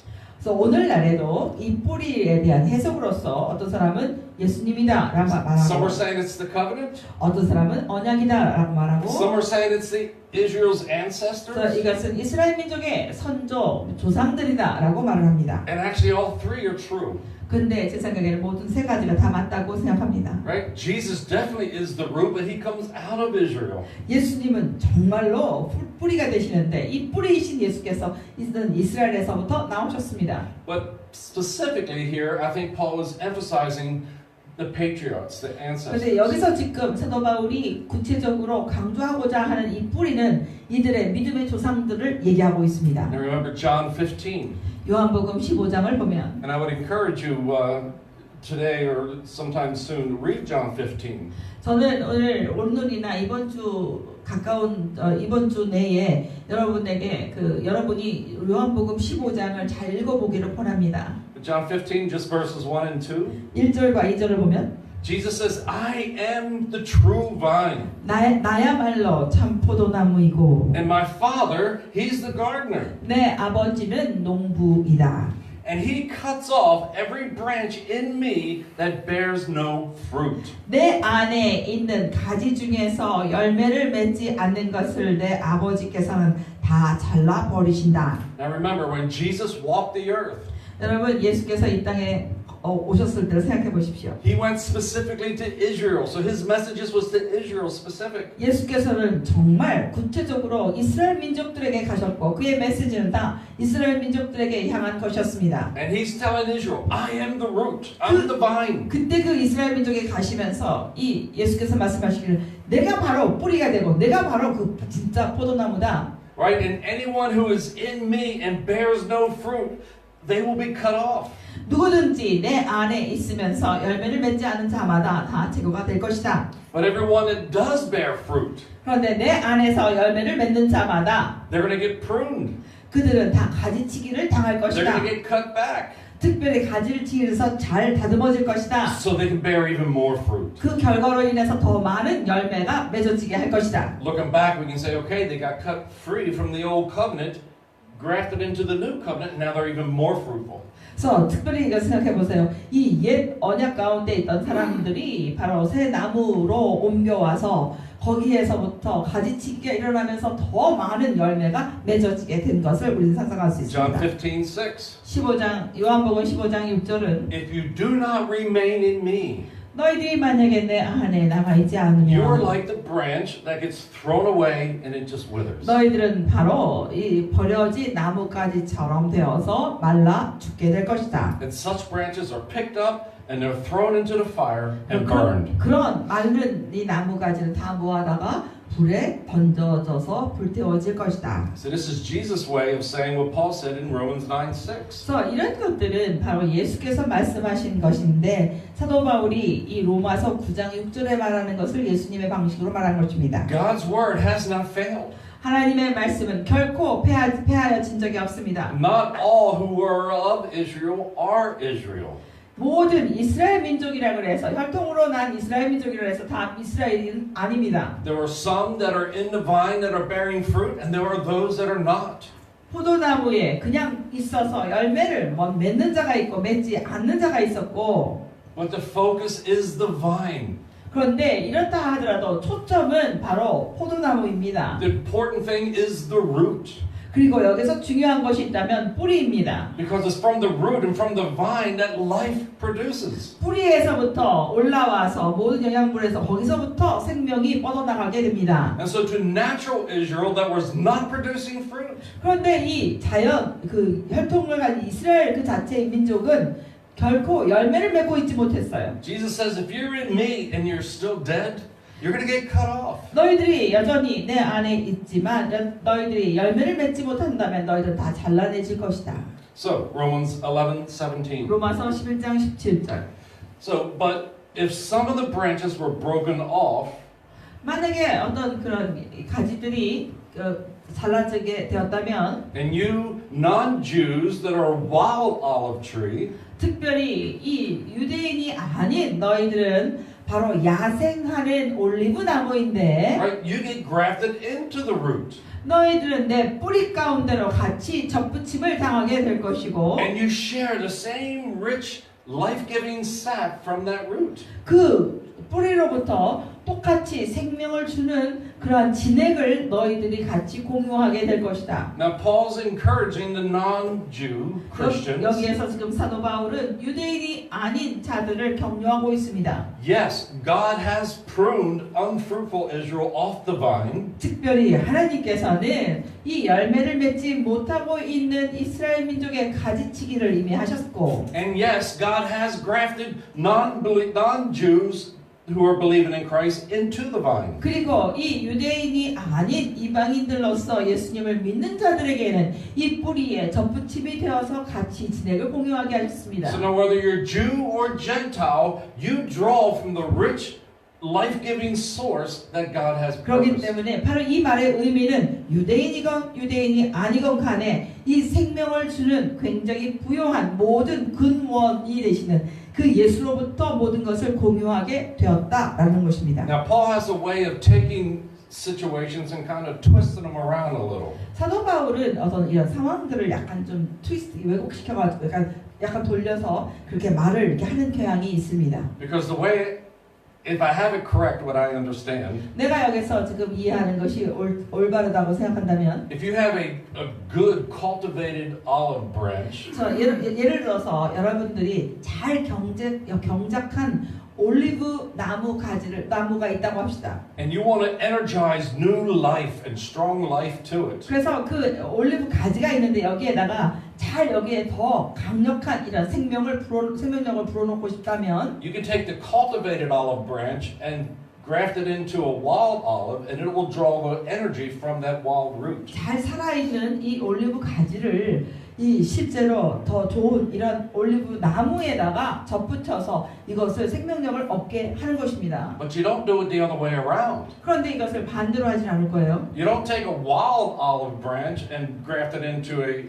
그래서 오늘날에도 이 뿌리에 대한 해석으로서 어떤 사람은 예수님이다라고 Some 말하고, are saying it's the covenant. 어떤 사람은 언약이다라고 말하고, Some are saying it's the Israel's 그래서 ancestors. 이것은 이스라엘 민족의 선조 조상들이다라고 말을 합니다. And actually all three are true. 근데 제 생각에는 모든 세 가지가 다 맞다고 생각합니다. Right? Jesus definitely is the root, but he comes out of Israel. 예수님은 정말로 뿌리가 되시는데 이 뿌리이신 예수께서 이스라엘에서부터 나오셨습니다. But specifically here, I think Paul is emphasizing the patriarchs, the 그런데 ancestors. 여기서 지금 사도 바울이 구체적으로 강조하고자 하는 이 뿌리는 이들의 믿음의 조상들을 얘기하고 있습니다. Now remember John 15. 요한복음 15장을 보면, And I would encourage you today or sometime soon to read John 15. 저는 오늘이나 이번 주 가까운 이번 주 내에 여러분에게 여러분이 요한복음 15장을 잘 읽어보기를 권합니다. John 15, just verses 1 and 2. 1절과 2절을 보면 Jesus says, I am the true vine. 나야말로 참 포도나무이고 And my Father, He's the gardener. 내 아버지는 농부이다. And He cuts off every branch in me that bears no fruit. 내 안에 있는 가지 중에서 열매를 맺지 않는 것을 내 아버지께서는 다 잘라 버리신다. Now remember, when Jesus walked the earth, 여러분, 예수께서 이 땅에 오셨을 때를 생각해 보십시오. He went specifically to Israel. So His messages was to Israel specific. 예수께서는 정말 구체적으로 이스라엘 민족들에게 가셨고 그의 메시지는 다 이스라엘 민족들에게 향한 것이었습니다. And He's telling Israel, I am the root. I'm the vine. 그때 그 이스라엘 민족에 가시면서 이 예수께서 말씀하시기를 내가 바로 뿌리가 되고 내가 바로 그 진짜 포도나무다. Right? And anyone who is in me and bears no fruit, they will be cut off. 누구든지 내 안에 있으면서 열매를 맺지 않은 자마다 다 제거가 될 것이다. But everyone that does bear fruit, 그런데 내 안에서 열매를 맺는 자마다 they're going to get pruned. 그들은 다 가지치기를 당할 They're 것이다. going to get cut back 특별히 가지를 치기해서 잘 다듬어질 것이다. so they can bear even more fruit. 그 결과로 인해서 더 많은 열매가 맺어지게 할 것이다. Looking back, we can say, okay, they got cut free from the old covenant, grafted into the new covenant, and now they're even more fruitful. 그래서 특별히 이거 생각해 보세요. 이 옛 언약 가운데 있던 사람들이 바로 새 나무로 옮겨와서 거기에서부터 가지치기가 일어나면서 더 많은 열매가 맺어지게 된 것을 우리는 상상할 수 John 있습니다. 15:6. 15장 요한복음 15장 6절은 If you do not remain in me, 너희들이 만약에 내 안에 남아 있지 you are 않으면 like the branch that gets thrown away and it just withers. 너희들은 바로 이 버려진 나무가지처럼 되어서 말라 죽게 될 것이다. And such branches are picked up and they're thrown into the fire and burned. 그런 마른 이 나무가지를 다 모아다가 불에 던져져서 불태워질 것이다. So this is Jesus' way of saying what Paul said in Romans 9:6. 그래서 이런 것들은 바로 예수께서 말씀하신 것인데 사도 바울이 이 로마서 9장 6절에 말하는 것을 예수님의 방식으로 말한 것입니다. God's word has not failed. 하나님의 말씀은 결코 패하여진 적이 없습니다. Not all who are of Israel are Israel. 모든 이스라엘 민족이라고 해서 혈통으로 난 이스라엘 민족이라고 해서 다 이스라엘은 아닙니다. There are some that are in the vine that are bearing fruit, and there are those that are not. 포도나무에 그냥 있어서 열매를 맺는 자가 있고 맺지 않는 자가 있었고, But the focus is the vine. 그런데 이렇다 하더라도 초점은 바로 포도나무입니다. The important thing is the root. 그리고 여기서 중요한 것이 있다면 뿌리입니다. Because it's from the root and from the vine that life produces. 뿌리에서부터 올라와서 모든 영양분에서 거기서부터 생명이 뻗어나가게 됩니다. And so to natural Israel that was not producing fruit, 그런데 이 자연 그 혈통을 가진 이스라엘 그 자체의 민족은 결코 열매를 맺고 있지 못했어요. Jesus says, if you're in me and you're still dead, you're going to get cut off. 너희들이 여전히 내 안에 있지만 너희들이 열매를 맺지 못한다면 너희들은 다 잘라내질 것이다. So, Romans 11:17. 로마서 11장 17절. So, but if some of the branches were broken off, 만약에 어떤 그런 가지들이 잘라지게 되었다면, and you non-Jews that are a wild olive tree, 특별히 이 유대인이 아닌 너희들은 바로 야생하는 올리브 나무인데, right, you get grafted into the root. 너희들은 내 뿌리 가운데로 같이 접붙임을 당하게 될 것이고, And you share the same rich, life-giving sap from that root. 그 뿌리로부터 똑같이 생명을 주는 그러한 진액을 너희들이 같이 공유하게 될 것이다. Now, Paul's encouraging the non-Jew Christians. 여기에서 지금 사도 바울은 유대인이 아닌 자들을 격려하고 있습니다. Yes, God has pruned unfruitful Israel off the vine. 특별히 하나님께서는 이 열매를 맺지 못하고 있는 이스라엘 민족의 가지치기를 이미 하셨고, And yes, God has grafted non-Jews who are believing in Christ into the vine. 그리고 이 유대인이 아닌 이방인들로서 예수님을 믿는 자들에게는 이 뿌리에 접붙임이 되어서 같이 진액을 공유하게 하셨습니다. So now whether you're Jew or Gentile, you draw from the rich, life-giving source that God has 그렇기 purposed. 때문에 바로 이 말의 의미는 유대인이건 유대인이 아니건 간에 이 생명을 주는 굉장히 부요한 모든 근원이 되시는 그 예수로부터 모든 것을 공유하게 되었다라는 것입니다. Now Paul has a way of taking situations and kind of twisting them around a little. 사도 바울은 어떤 이런 상황들을 약간 좀 트위스트 왜곡시켜가지고 약간 돌려서 그렇게 말을 이렇게 하는 경향이 있습니다. Because the way, if I have it correct, what I understand, 내가 여기서 지금 이해하는 것이 올바르다고 생각한다면, if you have a good cultivated olive branch, 저 예를 들어서 여러분들이 잘 경작한 올리브 나무가 있다고 합시다. and you want to energize new life and strong life to it, 그래서 그 올리브 가지가 있는데 여기에다가 잘 여기에 더 강력한 이런 생명력을 불어넣고 싶다면, you can take the cultivated olive branch and graft it into a wild olive, and it will draw the energy from that wild root. 잘 살아있는 이 올리브 가지를 이 실제로 더 좋은 이런 올리브 나무에다가 접붙여서 이것을 생명력을 얻게 하는 것입니다. But you don't do it the other way around. 그런데 이것을 반대로 하진 않을 거예요. You don't take a wild olive branch and graft it into a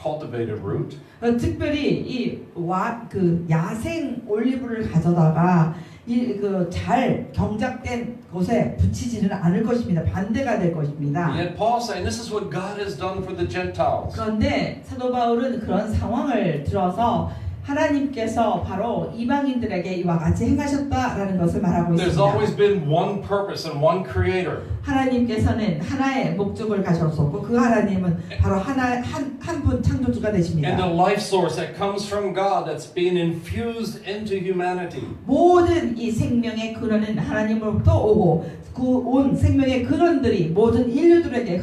cultivated root. 특별히 그 야생 올리브를 가져다가 잘 경작된 곳에 붙이지는 않을 것입니다. 반대가 될 것입니다. Yet Paul's saying this is what God has done for the Gentiles. 그런데 사도 바울은 그런 상황을 들어서 하나님께서 바로 이방인들에게 이와 같이 행하셨다라는 것을 말하고 There's 있습니다. always been one purpose and one creator. 하나님께서는 하나의 목적을 가졌었고 그 하나님은 바로 한 분 창조주가 And 되십니다. the life source that comes from God that's being infused into humanity. 모든 이 생명의 근원은 하나님으로부터 오고 그 온 생명의 근원들이 모든 인류들에게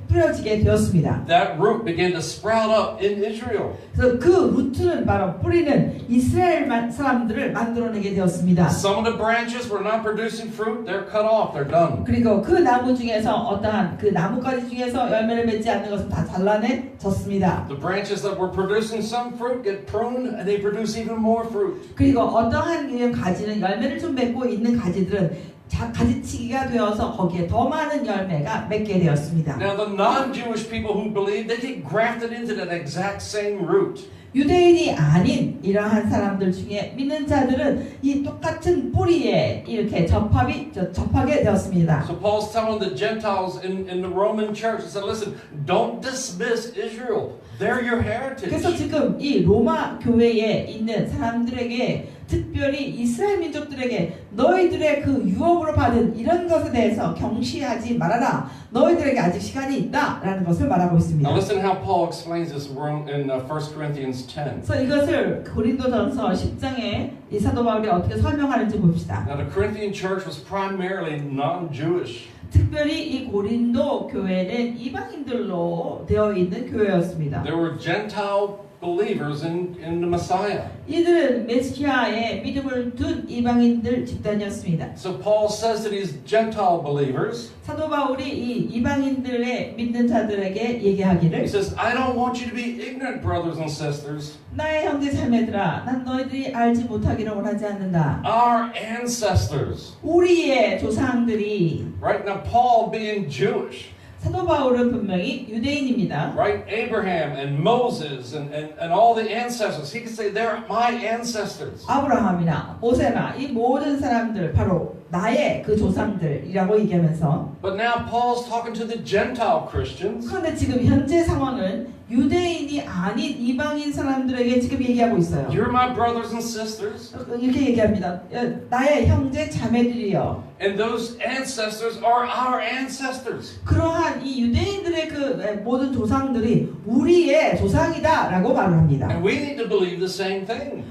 뿌려지게 되었습니다. That root began to sprout up in Israel. 그래서 그 루트는 바로 뿌리는 이스라엘 사람들을 만들어내게 되었습니다. Some of the branches were not producing fruit. They're cut off. They're done. 그리고 그 나무 중에서 어떠한 그 나뭇가지 중에서 열매를 맺지 않는 것은 다 잘라내졌습니다. The branches that were producing some fruit get pruned and they produce even more fruit. 그리고 어떠한 가지는 열매를 좀 맺고 있는 가지들은 가지치기가 되어서 거기에 더 많은 열매가 맺게 되었습니다. Now the non-Jewish people who believe, they get grafted into that exact same root. 유대인이 아닌 이러한 사람들 중에 믿는 자들은 이 똑같은 뿌리에 이렇게 접하게 되었습니다. So Paul's telling the Gentiles in the Roman church, he said, listen, don't dismiss Israel. They're your heritage. 그래서 지금 이 로마 교회에 있는 사람들에게 특별히 이스라엘 민족들에게 너희들의 그 유업으로 받은 이런 것에 대해서 경시하지 말아라. 너희들에게 아직 시간이 있다라는 것을 말하고 있습니다. Now listen how Paul explains this in 1 Corinthians 10. 그래서 이것을 고린도전서 10장에 이 사도 바울이 어떻게 설명하는지 봅시다. Now the Corinthian church was primarily non-Jewish. 특별히 이 고린도 교회는 이방인들로 되어 있는 교회였습니다. There were Gentile believers in the Messiah. 이들은 메시아에 믿음을 둔 이방인들 집단이었습니다. So Paul says to these Gentile believers, 사도 바울이 이 이방인들의 믿는 자들에게 he 얘기하기를 says, I don't want you to be ignorant, brothers and sisters. 나의 형제 자매들아 난 너희들이 알지 못하기를 원하지 않는다. Our ancestors, 우리의 조상들이 right? Now Paul being Jewish, 사도 바울은 분명히 유대인입니다. right? Abraham and Moses and all the ancestors. He could say, they're my ancestors. 아브라함이나 모세나 이 모든 사람들 바로 나의 그 조상들이라고 얘기하면서 But now Paul's talking to the Gentile Christians. 그런데 지금 현재 상황은 유대인이 아닌 이방인 사람들에게 지금 얘기하고 있어요. You're my brothers and sisters. 이렇게 얘기합니다. 나의 형제 자매들이여. And those ancestors are our ancestors. 그러한 이 유대인들의 그 모든 조상들이 우리의 조상이다라고 말을 합니다. And we need to believe the same thing.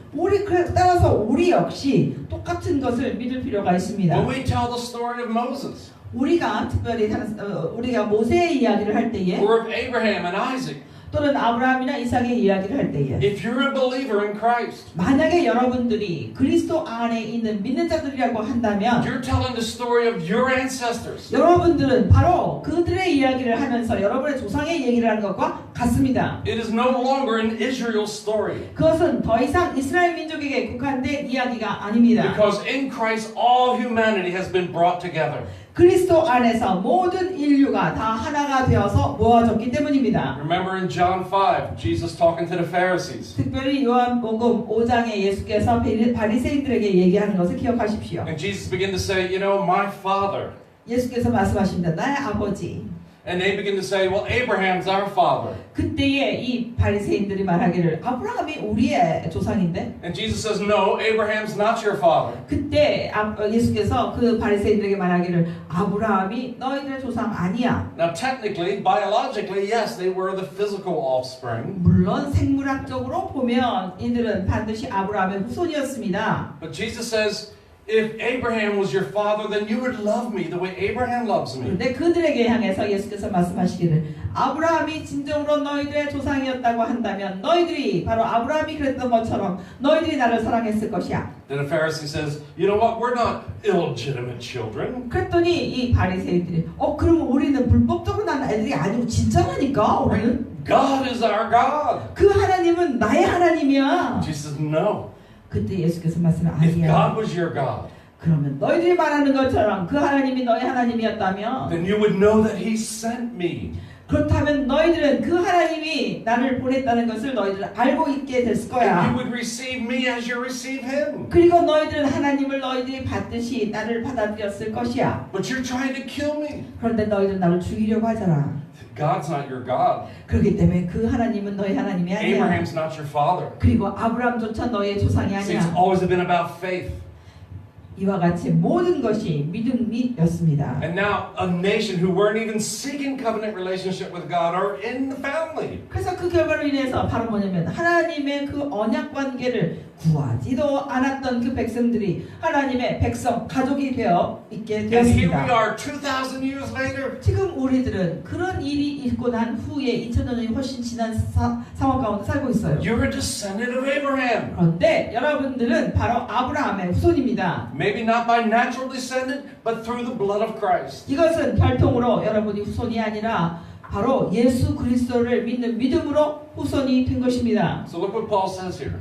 따라서 우리 역시 똑같은 것을 믿을 필요가 있습니다. When we tell the story of Moses, 우리가 특별히 우리가 모세의 이야기를 할 때에 or of Abraham and Isaac, 또는 아브라함이나 이삭의 이야기를 할 때에 if you're a believer in Christ, 만약에 여러분들이 그리스도 안에 있는 믿는 자들이라고 한다면 you're telling the story of your ancestors. 여러분들은 바로 그들의 이야기를 하면서 여러분의 조상의 얘기를 하는 것과 같습니다. It is no longer an Israel story. 그것은 더 이상 이스라엘 민족에게 국한된 이야기가 아닙니다. Because in Christ all humanity has been brought together. 그리스도 안에서 모든 인류가 다 하나가 되어서 모아졌기 때문입니다. Remember in John 5, Jesus talking to the Pharisees. 특별히 요한복음 5장에 예수께서 바리새인들에게 얘기하는 것을 기억하십시오. And Jesus began to say, you know, my father. 예수께서 말씀하십니다. 나의 아버지. And they begin to say, well, Abraham's our father. 그때에 이 바리새인들이 말하기를 아브라함이 우리의 조상인데. And Jesus says, no, Abraham's not your father. 그때 예수께서 그 바리새인들에게 말하기를 아브라함이 너희들의 조상 아니야. Now, technically, biologically, yes, they were the physical offspring. 물론 생물학적으로 보면 이들은 반드시 아브라함의 후손이었습니다. But Jesus says, if Abraham was your father, then you would love me the way Abraham loves me. 그런데 그들에게 향해서 예수께서 말씀하시기를 아브라함이 진정으로 너희들의 조상이었다고 한다면 너희들이 바로 아브라함이 그랬던 것처럼 너희들이 나를 사랑했을 것이야. Then the Pharisee says, you know what, we're not illegitimate children. 그랬더니 이 바리새인들이 그러면 우리는 불법적으로 난 애들이 아니고 진짜라니까 우리는 God is our God. 그 하나님은 나의 하나님이야. Jesus says, no. 그때 예수께서 말씀을 If God 아니야. was your God, 그러면 너희들이 말하는 것처럼 그 하나님이 너의 하나님이었다면 then you would know that He sent me. 그렇다면 너희들은 그 하나님이 나를 보냈다는 것을 너희들은 알고 있게 됐을 And you 거야. would receive me as you receive Him. 그리고 너희들은 하나님을 너희들이 받듯이 나를 받아들였을 것이야. But you're trying to kill me. 그런데 너희들은 나를 죽이려고 하잖아. God's not your God. 그렇기 때문에 그 하나님은 너희 하나님이 아니야. Abraham's not your father. 그리고 아브라함조차 너의 조상이 See, it's 아니야. always been about faith. 이와 같이 모든 것이 믿음이었습니다. And now a nation who weren't even seeking covenant relationship with God are in the family. 그래서 그 결과로 인해서 바로 뭐냐면 하나님의 그 언약 관계를 구하지도 않았던 그 백성들이 하나님의 백성, 가족이 되어 있게 And here we 되었습니다. are 2,000 years later. 지금 우리들은 그런 일이 있고 난 후에 2000년이 훨씬 지난 상황 가운데 살고 있어요. You're a descendant of Abraham. 그런데 여러분들은 바로 아브라함의 후손입니다. Maybe not by natural descendant, but through the blood of Christ. 이것은 혈통으로 여러분이 후손이 아니라 바로 예수 그리스도를 믿는 믿음으로 후손이 된 것입니다. So look what Paul says here.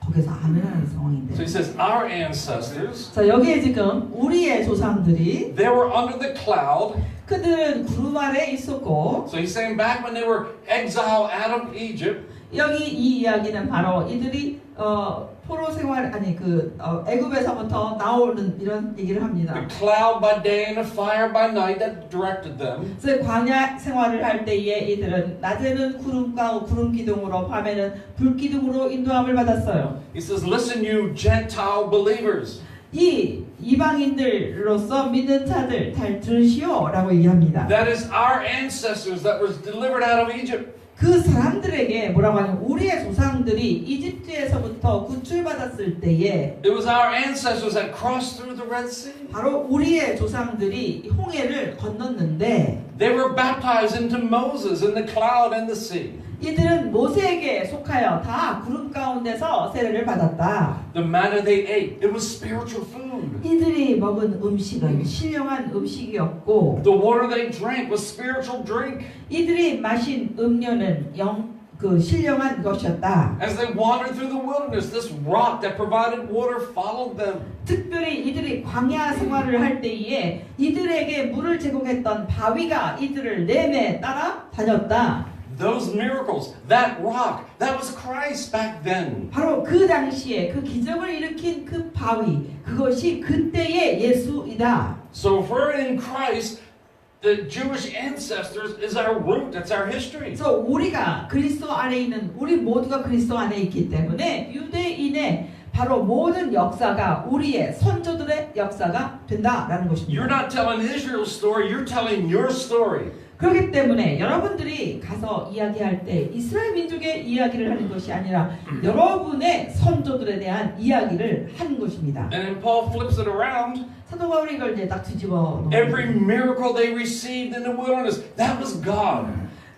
거기서 아멘하는 상황인데. So he says, our ancestors, 자, 여기에 지금 우리의 조상들이 they were under the cloud. 그들은 구름 아래 있었고, So he's saying back when they were exiled out of Egypt, 여기 이 이야기는 바로 이들이 포로 생활 아니 애굽에서부터 나오는 이런 얘기를 합니다. the cloud by day and the fire by night that directed them. 그래서 광야 생활을 할 때에 이들은 낮에는 구름 기둥으로 밤에는 불 기둥으로 인도함을 받았어요. He says, listen, you Gentile believers. 이 이방인들로서 믿는 자들 잘 들으시오라고 얘기합니다. That is our ancestors that was delivered out of Egypt. 그 사람들에게 뭐라고 하냐면 우리의 조상들이 이집트에서부터 구출받았을 때에 It was our ancestors that crossed through the Red Sea. 바로 우리의 조상들이 홍해를 건넜는데 They were baptized into Moses in the cloud and the sea. 이들은 모세에게 속하여 다 구름 가운데서 세례를 받았다. The manna they ate, it was spiritual food. 이들이 먹은 음식은 신령한 음식이었고 The water they drank was spiritual drink. 이들이 마신 음료는 신령한 것이었다. As they wandered through the wilderness, this rock that provided water followed them. 특별히 이들이 광야 생활을 할 때에 이들에게 물을 제공했던 바위가 이들을 내내 따라 다녔다. Those miracles, that rock, that was Christ back then. 바로 그 당시에 그 기적을 일으킨 그 바위, 그것이 그때의 예수이다. So if we're in Christ, the Jewish ancestors is our root, that's our history. 그래서 우리가 그리스도 안에 있는 우리 모두가 그리스도 안에 있기 때문에 유대인의 바로 모든 역사가 우리의 선조들의 역사가 된다라는 것입니다. You're not telling Israel's story, you're telling your story. 그렇기 때문에 여러분들이 가서 이야기할 때 이스라엘 민족의 이야기를 하는 것이 아니라 여러분의 선조들에 대한 이야기를 하는 것입니다. And then Paul flips it around. 사도 바울이 이걸 이제 딱 뒤집어 Every miracle they received in the wilderness, that was God.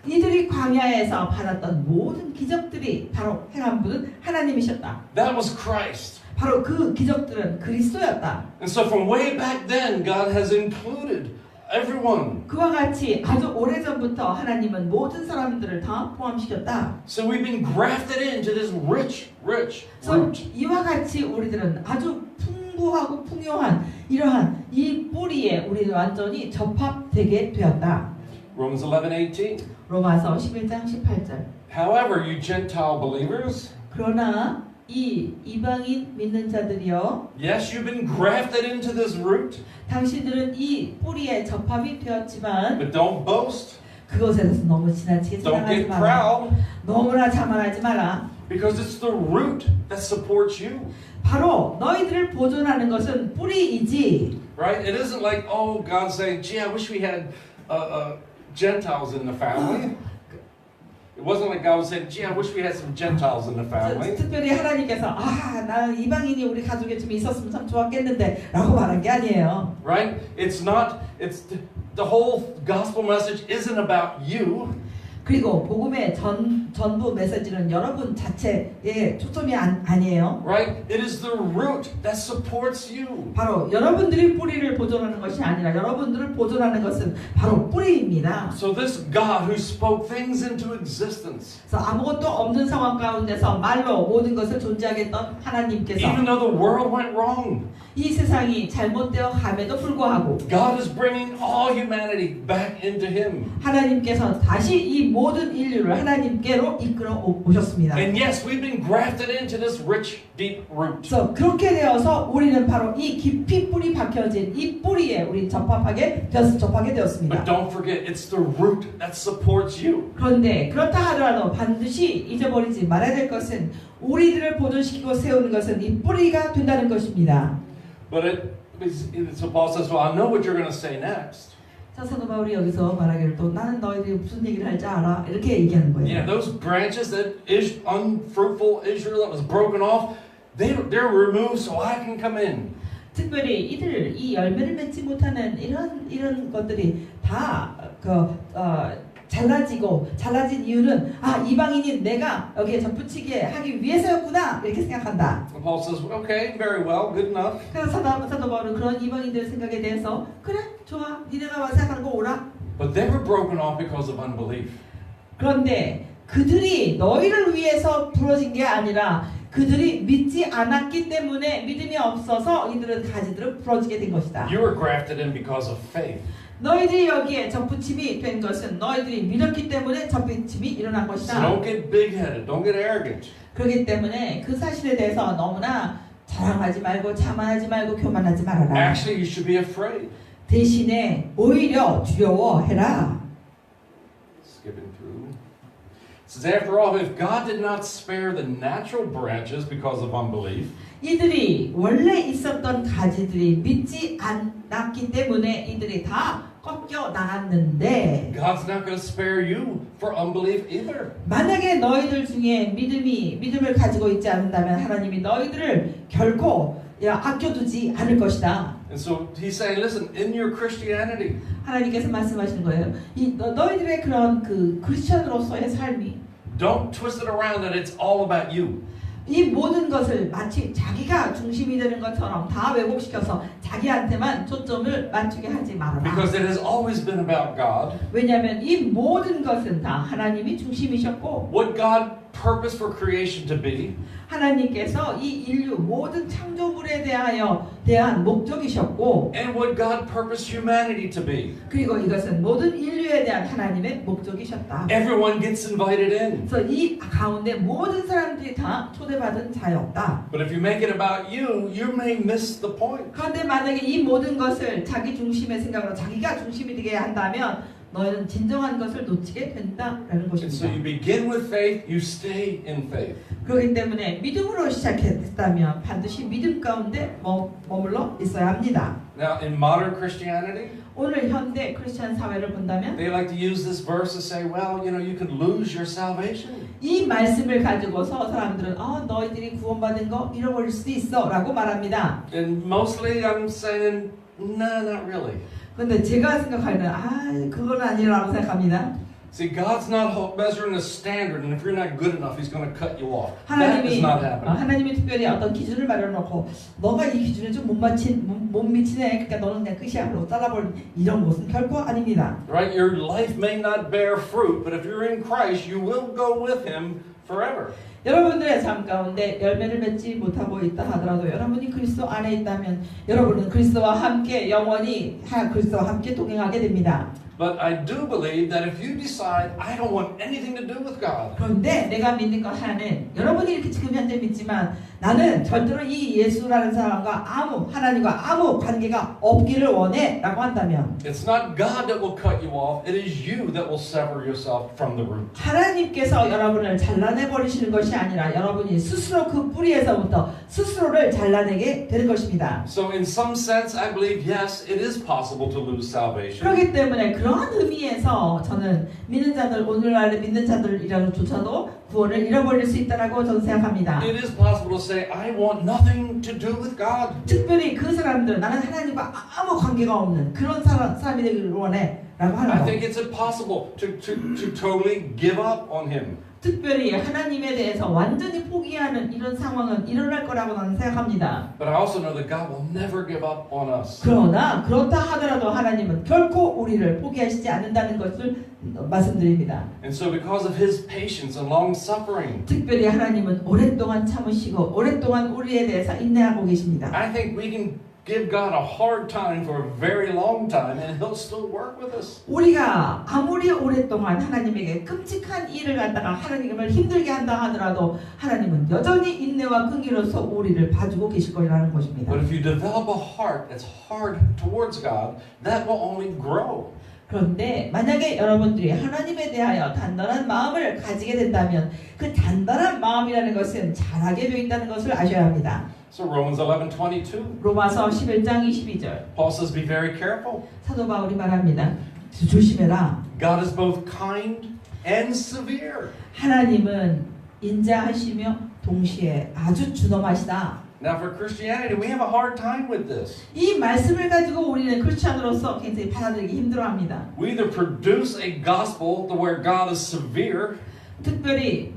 이들이 광야에서 받았던 모든 기적들이 바로 행한 분은 하나님이셨다. That was Christ. 바로 그 기적들은 그리스도였다. And so from way back then, God has included everyone. 그와 같이 아주 오래전부터 하나님은 모든 사람들을 다 포함시켰다. So we've been grafted into this rich 그래서 root. 이와 같이 우리들은 아주 풍부하고 풍요한 이러한 이 뿌리에 우리는 완전히 접합되게 되었다. Romans 11:18. 로마서 11장 18절. However, you Gentile believers, 그러나 이 이방인 믿는 자들이여 yes, you've been grafted into this root, 당신들은 이 뿌리에 접합이 되었지만 but don't boast. 그것에 대해서 너무 지나치게 Don't 자랑하지 get 마라. proud, 너무나 자만하지 마라. because it's the root that supports you. 바로 너희들을 보존하는 것은 뿌리이지. Right? It isn't like, oh, God's saying, gee, I wish we had Gentiles in the family. It wasn't like God was saying, gee, I wish we had some Gentiles in the family. 특별히 하나님께서 나는 이방인이 우리 가족에 좀 있었으면 참 좋았겠는데 라고 말한 게 아니에요. Right? It's not, the whole gospel message isn't about you. 그리고 복음의 전부 메시지는 여러분 자체에 초점이 아니에요. Right? It is the root that supports you. 바로 여러분들이 뿌리를 보존하는 것이 아니라 여러분들을 보존하는 것은 바로 뿌리입니다. So this God who spoke things into existence, 그래서 아무것도 없는 상황 가운데서 말로 모든 것을 존재하게 했던 하나님께서 even though the world went wrong, 이 세상이 잘못되어 감에도 불구하고 God is bringing all humanity back into Him. 하나님께서 다시 이 모든 인류를 하나님께로 이끌어 오셨습니다. And yes, we've been grafted into this rich, deep root. 그래서 그렇게 되어서 우리는 바로 이 깊이 뿌리 박혀진 이 뿌리에 우리 접하게 되었습니다. But don't forget, it's the root that supports you. 그런데 그렇다 하더라도 반드시 잊어버리지 말아야 될 것은 우리들을 보존시키고 세우는 것은 이 뿌리가 된다는 것입니다. So Paul says, well, I know what you're going to say next. 자, 사도 바울이 여기서 말하기를 또 나는 너희들이 무슨 얘기를 할지 알아 이렇게 얘기하는 거예요. Yeah, those branches that unfruitful Israel that was broken off, they're removed so I can come in. 특별히 이들 이 열매를 맺지 못하는 이런 것들이 다 잘라진 이유는 이방인인 내가 여기에 접붙이게 하기 위해서였구나 이렇게 생각한다. And Paul says, okay, very well, good enough. 그래서 사도 바울은 그런 이방인들의 생각에 대해서 그래 좋아 니네가 생각하는 거 오라. But they were broken off because of unbelief. 그런데 그들이 너희를 위해서 부러진 게 아니라 그들이 믿지 않았기 때문에 믿음이 없어서 이들은 가지들은 부러지게 된 것이다. You were grafted in because of faith. 너희들이 여기에 접붙임이 된 것은 너희들이 믿었기 때문에 접붙임이 일어난 So 것이다. don't get big-headed, don't get arrogant. 그렇기 때문에 그 사실에 대해서 너무나 자랑하지 말고 자만하지 말고 교만하지 말아라. Actually, you should be afraid. 대신에 오히려 두려워해라. Skipping through. It says, after all, if God did not spare the natural branches because of unbelief, 이들이 원래 있었던 가지들이 믿지 않았기 때문에 이들이 다 꺾여 나갔는데 God's not going to spare you for unbelief either. 만약에 너희들 중에 믿음을 가지고 있지 않는다면 하나님이 너희들을 결코 아껴두지 않을 것이다. And so he's saying, listen, in your Christianity, 하나님께서 말씀하시는 거예요. 너희들의 그런 그 크리스천으로서의 삶이 don't twist it around that it's all about you. 이 모든 것을 마치 자기가 중심이 되는 것처럼 다 왜곡시켜서 자기한테만 초점을 맞추게 하지 말아라. Because it has always been about God. 왜냐하면 이 모든 것은 다 하나님이 중심이셨고 What God purposed for creation to be. 하나님께서 이 인류 모든 창조물에 대한 목적이셨고 And what God purposed humanity to be. 그리고 이것은 모든 인류에 대한 하나님의 목적이셨다. Everyone gets invited in. 그래서 이 가운데 모든 사람들이 다 초대받은 자였다. But if you make it about you, you may miss the point. 그런데 만약에 이 모든 것을 자기 중심의 생각으로 자기가 중심이 되게 한다면 너희는 진정한 것을 놓치게 된다라는 And so 것입니다. you begin with faith, you stay in faith. 그렇기 때문에 믿음으로 시작했다면 반드시 믿음 가운데 머물러 있어야 합니다. Now, in modern Christianity, 오늘 현대 크리스천 사회를 본다면 they like to use this verse to say, well, you could lose your salvation. 이 말씀을 가지고서 사람들은 너희들이 구원받은 거 잃어버릴 수도 있어 라고 말합니다. And mostly I'm saying, no, not really. 그런데 제가 생각하기는 그건 아니라고 생각합니다. See, God's not measuring a standard, and if you're not good enough, He's going to cut you off. That is not happening. 하나님이 특별히 어떤 기준을 마련해놓고 너가 이 기준에 좀 못 미치네. 그러니까 너는 그냥 끝이야. 그러고 잘라버린 이런 것은 결코 아닙니다. Right? Your life may not bear fruit, but if you're in Christ, you will go with Him forever. 여러분들의 삶 가운데 열매를 맺지 못하고 있다 하더라도 여러분이 그리스도 안에 있다면 여러분은 그리스도와 함께 영원히 그리스도와 함께 동행하게 됩니다. But I do believe that if you decide, I don't want anything to do with God, 그런데 내가 믿는 것 하나는 여러분이 이렇게 지금 현재 믿지만 나는 절대로 이 예수라는 사람과 하나님과 아무 관계가 없기를 원해 라고 한다면 it's not God that will cut you off, it is you that will sever yourself from the root. 하나님께서 여러분을 잘라내 버리시는 것이 아니라 여러분이 스스로 그 뿌리에서부터 스스로를 잘라내게 되는 것입니다. So in some sense, I believe, yes, it is possible to lose salvation. 그렇기 때문에 그러한 의미에서 저는 오늘날의 믿는 자들이라조차도 구원을 잃어버릴 수 있다라고 저는 생각합니다. It is possible to say, I want nothing to do with God. 특별히 그 사람들 나는 하나님과 아무 관계가 없는 그런 사람이 되기를 원해 라고 하는 I 거. think it's impossible to totally give up on Him. 특별히 하나님에 대해서 완전히 포기하는 이런 상황은 일어날 거라고 나는 생각합니다. But I also know that God will never give up on us. 그러나 그렇다 하더라도 하나님은 결코 우리를 포기하시지 않는다는 것을 말씀드립니다. And so because of His patience and long suffering, 특별히 하나님은 오랫동안 참으시고 오랫동안 우리에 대해서 인내하고 계십니다. I think we can give God a hard time for a very long time and He'll still work with us. 우리가 아무리 오랫동안 하나님에게 끔찍한 일을 갖다가 하나님을 힘들게 한다 하더라도 하나님은 여전히 인내와 긍휼로서 우리를 봐주고 계실 거라는 것입니다. But if you develop a heart that's hard towards God, that will only grow. 그런데 만약에 여러분들이 하나님에 대하여 단단한 마음을 가지게 된다면 그 단단한 마음이라는 것은 자라게 되어 있다는 것을 아셔야 합니다. So Romans 11:22. 로마서 11장 22절. Paul says, be very careful. 사도 바울이 말합니다. 조심해라. God is both kind and severe. 하나님은 인자하시며 동시에 아주 준엄하시다. Now for Christianity, we have a hard time with this. 이 말씀을 가지고 우리는 크리스찬으로서 굉장히 받아들이기 힘들어합니다. We either produce a gospel where God is severe, 특별히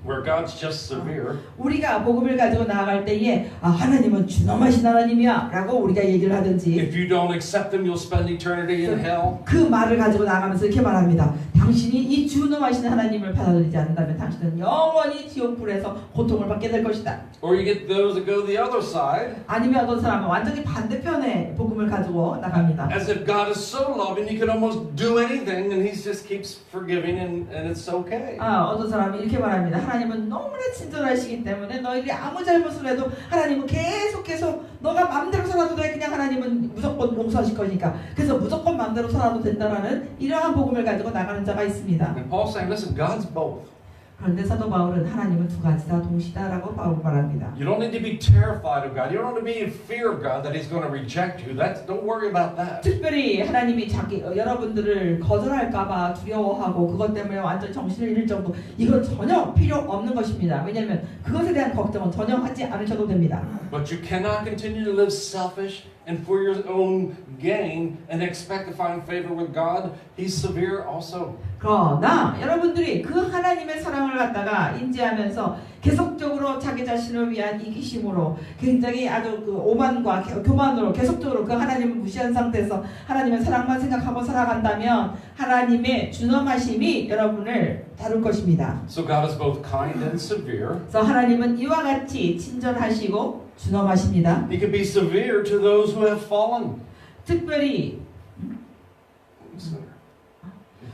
where God's just severe, 우리가 복음을 가지고 나아갈 때에 하나님은 준엄하신 하나님이야 라고 우리가 얘기를 하든지 if you don't accept Him, you'll spend eternity in hell. 그 말을 가지고 나가면서 이렇게 말합니다. 당신이 이 준엄하신 하나님을 받아들이지 않는다면 당신은 영원히 지옥불에서 고통을 받게 될 것이다. Or you get those that go the other side, 아니면 어떤 사람은 완전히 반대편의 복음을 가지고 나갑니다. as if God is so loving, He can almost do anything, and He just keeps forgiving, and it's okay. 어떤 사람이 이렇게 말합니다. 하나님은 너무나 친절하시기 때문에 너희들이 아무 잘못을 해도 하나님은 계속해서 너가 마음대로 살아도 돼. 그냥 하나님은 무조건 용서하실 거니까. 그래서 무조건 마음대로 살아도 된다라는 이러한 복음을 가지고 나가는 자가 있습니다. And Paul's saying, listen, God's both. 그런데 사도 바울은 하나님은 두 가지 다 동시다라고 바울 말합니다. You don't need to be terrified of God. You don't need to be in fear of God that He's going to reject you. Don't worry about that. 특별히 하나님이 여러분들을 거절할까봐 두려워하고 그것 때문에 완전 정신을 잃을 정도 이건 전혀 필요 없는 것입니다. 왜냐하면 그것에 대한 걱정은 전혀 하지 않으셔도 됩니다. But you cannot continue to live selfish and for your own gain and expect to find favor with God. He's severe also. 그러나 여러분들이 그 하나님의 사랑을 갖다가 인지하면서 계속적으로 자기 자신을 위한 이기심으로 굉장히 아주 그 오만과 교만으로 계속적으로 그 하나님을 무시한 상태에서 하나님의 사랑만 생각하고 살아간다면 하나님의 준엄하심이 여러분을 다룰 것입니다. So God is both kind and severe. 그래서 하나님은 이와 같이 친절하시고 준엄하십니다. He can be severe to those who have fallen. 특별히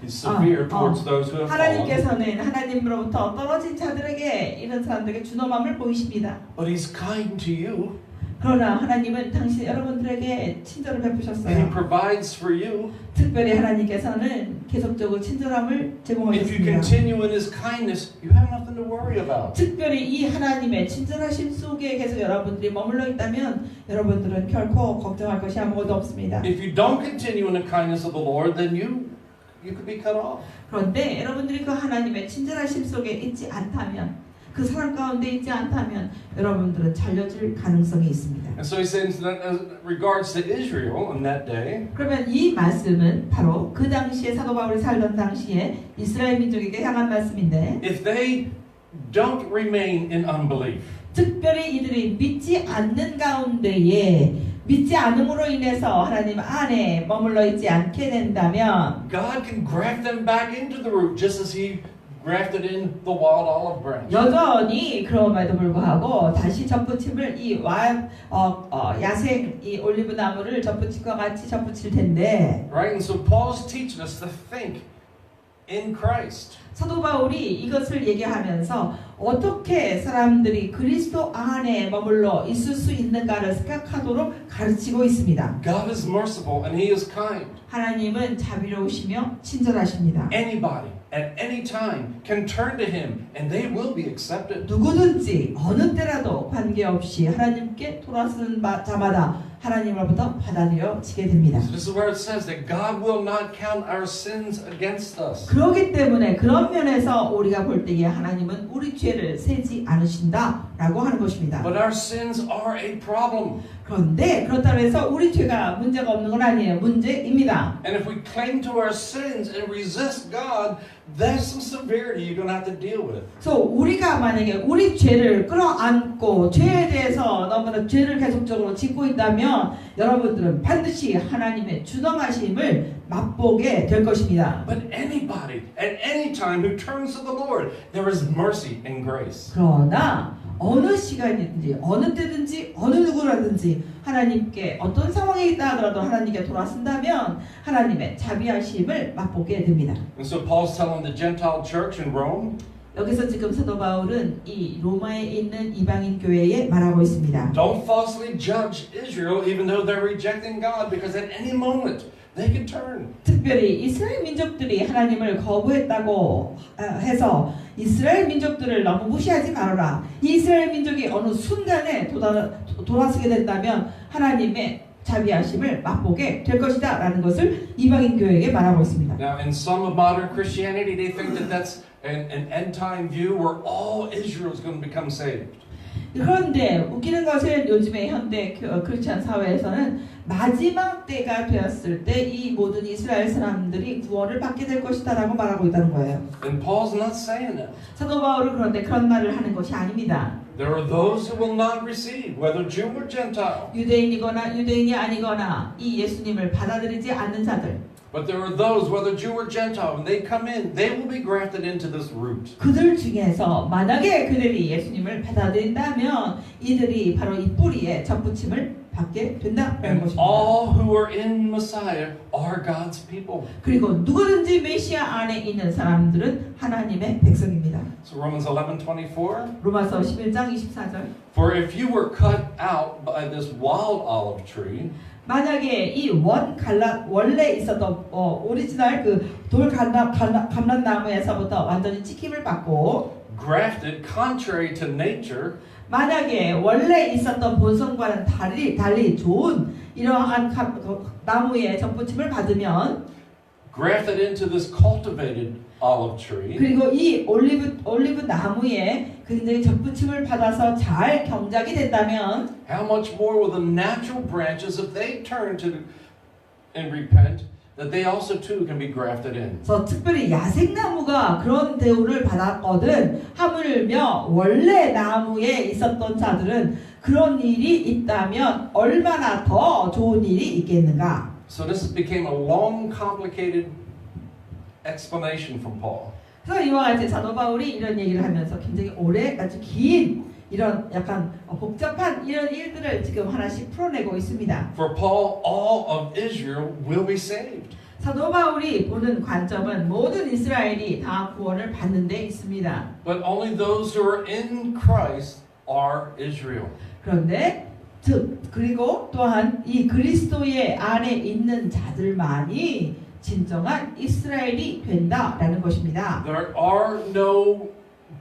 He's severe towards those who have fallen. 하나님께서는 하나님으로부터 떨어진 자들에게 이런 사람들에게 준엄함을 보이십니다. But He's kind to you. 그러나 하나님은 당신 여러분들에게 친절을 And He 베푸셨어요. provides for you. 특별히 하나님께서는 계속적으로 친절함을 If you 제공하셨습니다. continue in His kindness, you have nothing to worry about. 특별히 이 하나님의 친절하심 속에 계속 여러분들이 머물러 있다면 여러분들은 결코 걱정할 것이 아무것도 없습니다. If you don't continue in the kindness of the Lord, then you could be cut off. 그런데 여러분들이 그 하나님의 친절하심 속에 있지 않다면 그 사랑 가운데 있지 않다면 여러분들은 잘려질 가능성이 있습니다. And so He says that as regards to Israel on that day, 그러면 이 말씀은 바로 그 당시에 사도 바울이 살던 당시에 이스라엘 민족에게 향한 말씀인데 if they don't remain in unbelief, 특별히 이들이 믿지 않는 가운데에 믿지 않음으로 인해서 하나님 안에 머물러 있지 않게 된다면 God can graft them back into the root just as He grafted in the wild olive branch. 여전히 그럼에도 불구하고 다시 접붙임을 이 야생 이 올리브 나무를 접붙임과 같이 접붙일 텐데 Right? And so Paul's teaching us to think in Christ. 사도 바울이 이것을 얘기하면서 어떻게 사람들이 그리스도 안에 머물러 있을 수 있는가를 생각하도록 가르치고 있습니다. God is merciful and He is kind. 하나님은 자비로우시며 친절하십니다. Anybody at any time can turn to Him and they will be accepted. 누구든지 어느 때라도 관계없이 하나님께 돌아서는 자마다 하나님으로부터 받아들여지게 됩니다. So this is where it says that God will not count our sins against us. 그렇기 때문에 그런 면에서 우리가 볼 때에 하나님은 우리 죄를 세지 않으신다라고 하는 것입니다. But our sins are a problem. 그런데 그렇다고 해서 우리 죄가 문제가 없는 건 아니에요. 문제입니다. And if we cling to our sins and resist God, there's some severity you're going to have to deal with. 그래서 우리가 만약에 우리 죄를 끌어안고 죄에 대해서 너무나 죄를 계속적으로 짓고 있다면 여러분들은 반드시 하나님의 준엄하심을 맛보게 될 것입니다. But anybody at any time who turns to the Lord, there is mercy and grace. 그러나 어느 시간이든지 어느 때든지 어느 누구라든지 하나님께 어떤 상황에 있다 하더라도 하나님께 돌아선다면 하나님의 자비하심을 맛보게 됩니다. And so Paul's telling the Gentile church in Rome, 여기서 지금 사도 바울은 이 로마에 있는 이방인 교회에 말하고 있습니다. don't falsely judge Israel even though they're rejecting God, because at any moment they can turn. 특별히 이스라엘 민족들이 하나님을 거부했다고 해서 이스라엘 민족들을 너무 무시하지 말아라. 이스라엘 민족이 어느 순간에 돌아서게 된다면 하나님의 자비하심을 맛보게 될 것이다 라는 것을 이방인 교회에게 말하고 있습니다. Now, in some of modern Christianity, they think that that's an end-time view where all Israel is going to become saved. 그런데 웃기는 것은 요즘의 현대 크리스찬 사회에서는 마지막 때가 되었을 때 이 모든 이스라엘 사람들이 구원을 받게 될 것이다 라고 말하고 있다는 거예요. And Paul's not saying that. 사도 바울은 그런데 그런 말을 하는 것이 아닙니다. There are those who will not receive, whether Jew or Gentile. 유대인이거나 유대인이 아니거나 이 예수님을 받아들이지 않는 자들, But there are those, whether Jew or Gentile, when they come in, they will be grafted into this root. 그들 중에서 만약에 그들이 예수님을 받아들인다면 이들이 바로 이 뿌리에 접붙임을 받게 된다는 And 것입니다. all who are in Messiah are God's people. 그리고 누구든지 메시아 안에 있는 사람들은 하나님의 백성입니다. So Romans 11:24. 로마서 11장 24절. For if you were cut out by this wild olive tree, 만약에 이 원래 있었던 오리지널 그 돌 감람나무에서부터 완전히 찍힘을 받고 grafted contrary to nature, 만약에 원래 있었던 본성과는 달리 좋은 이러한 나무의 접붙임을 받으면 grafted into this cultivated olive tree, 그리고 이 올리브 나무에 굉장히 접붙임을 받아서 잘 경작이 된다면 how much more will the natural branches, if they turn to and repent, that they also too can be grafted in. 그래서 특별히 야생나무가 그런 대우를 받았거든 하물며 원래 나무에 있었던 자들은 그런 일이 있다면 얼마나 더 좋은 일이 있겠는가. So this became a long, complicated explanation from Paul. 그래서 이와 같이 사도 바울이 이런 얘기를 하면서 굉장히 오래 아주 긴 이런 약간 복잡한 이런 일들을 지금 하나씩 풀어내고 있습니다. For Paul, all of Israel will be saved. 사도 바울이 보는 관점은 모든 이스라엘이 다 구원을 받는 데 있습니다. But only those who are in Christ are Israel. 그런데 그리고 또한 이 그리스도의 안에 있는 자들만이 진정한 이스라엘이 된다라는 것입니다. There are no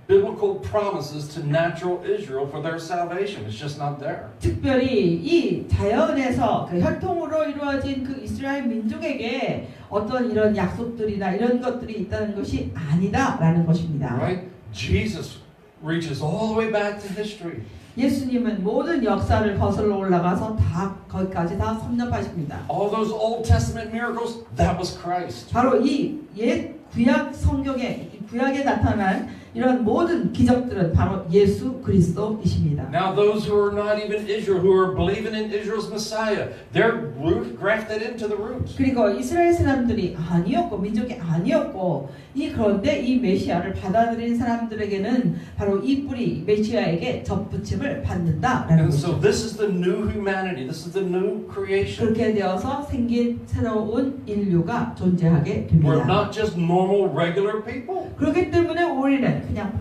biblical promises to natural Israel for their salvation. It's just not there. 특별히 이 자연에서 그 혈통으로 이루어진 그 이스라엘 민족에게 어떤 이런 약속들이나 이런 것들이 있다는 것이 아니다라는 것입니다. Right? Jesus reaches all the way back to history. 예수님은 모든 역사를 거슬러 올라가서 다 거기까지 다 섭렵하십니다. All those Old Testament miracles, that was Christ. 바로 이 옛 구약 성경에 구약에 나타난 이런 모든 기적들은 바로 예수 그리스도이십니다. Now those who are not even Israel, who are believing in Israel's Messiah, they're root grafted into the roots. 그리고 이스라엘 사람들이 아니었고 민족이 아니었고 그런데 이 메시아를 받아들인 사람들에게는 바로 이 뿌리 메시아에게 접붙임을 받는다라는 And so 거죠. this is the new humanity. This is the new creation. 그렇게 되어서 생긴 새로운 인류가 존재하게 We're 됩니다. not just normal, regular people. 그렇기 때문에 우리는 그냥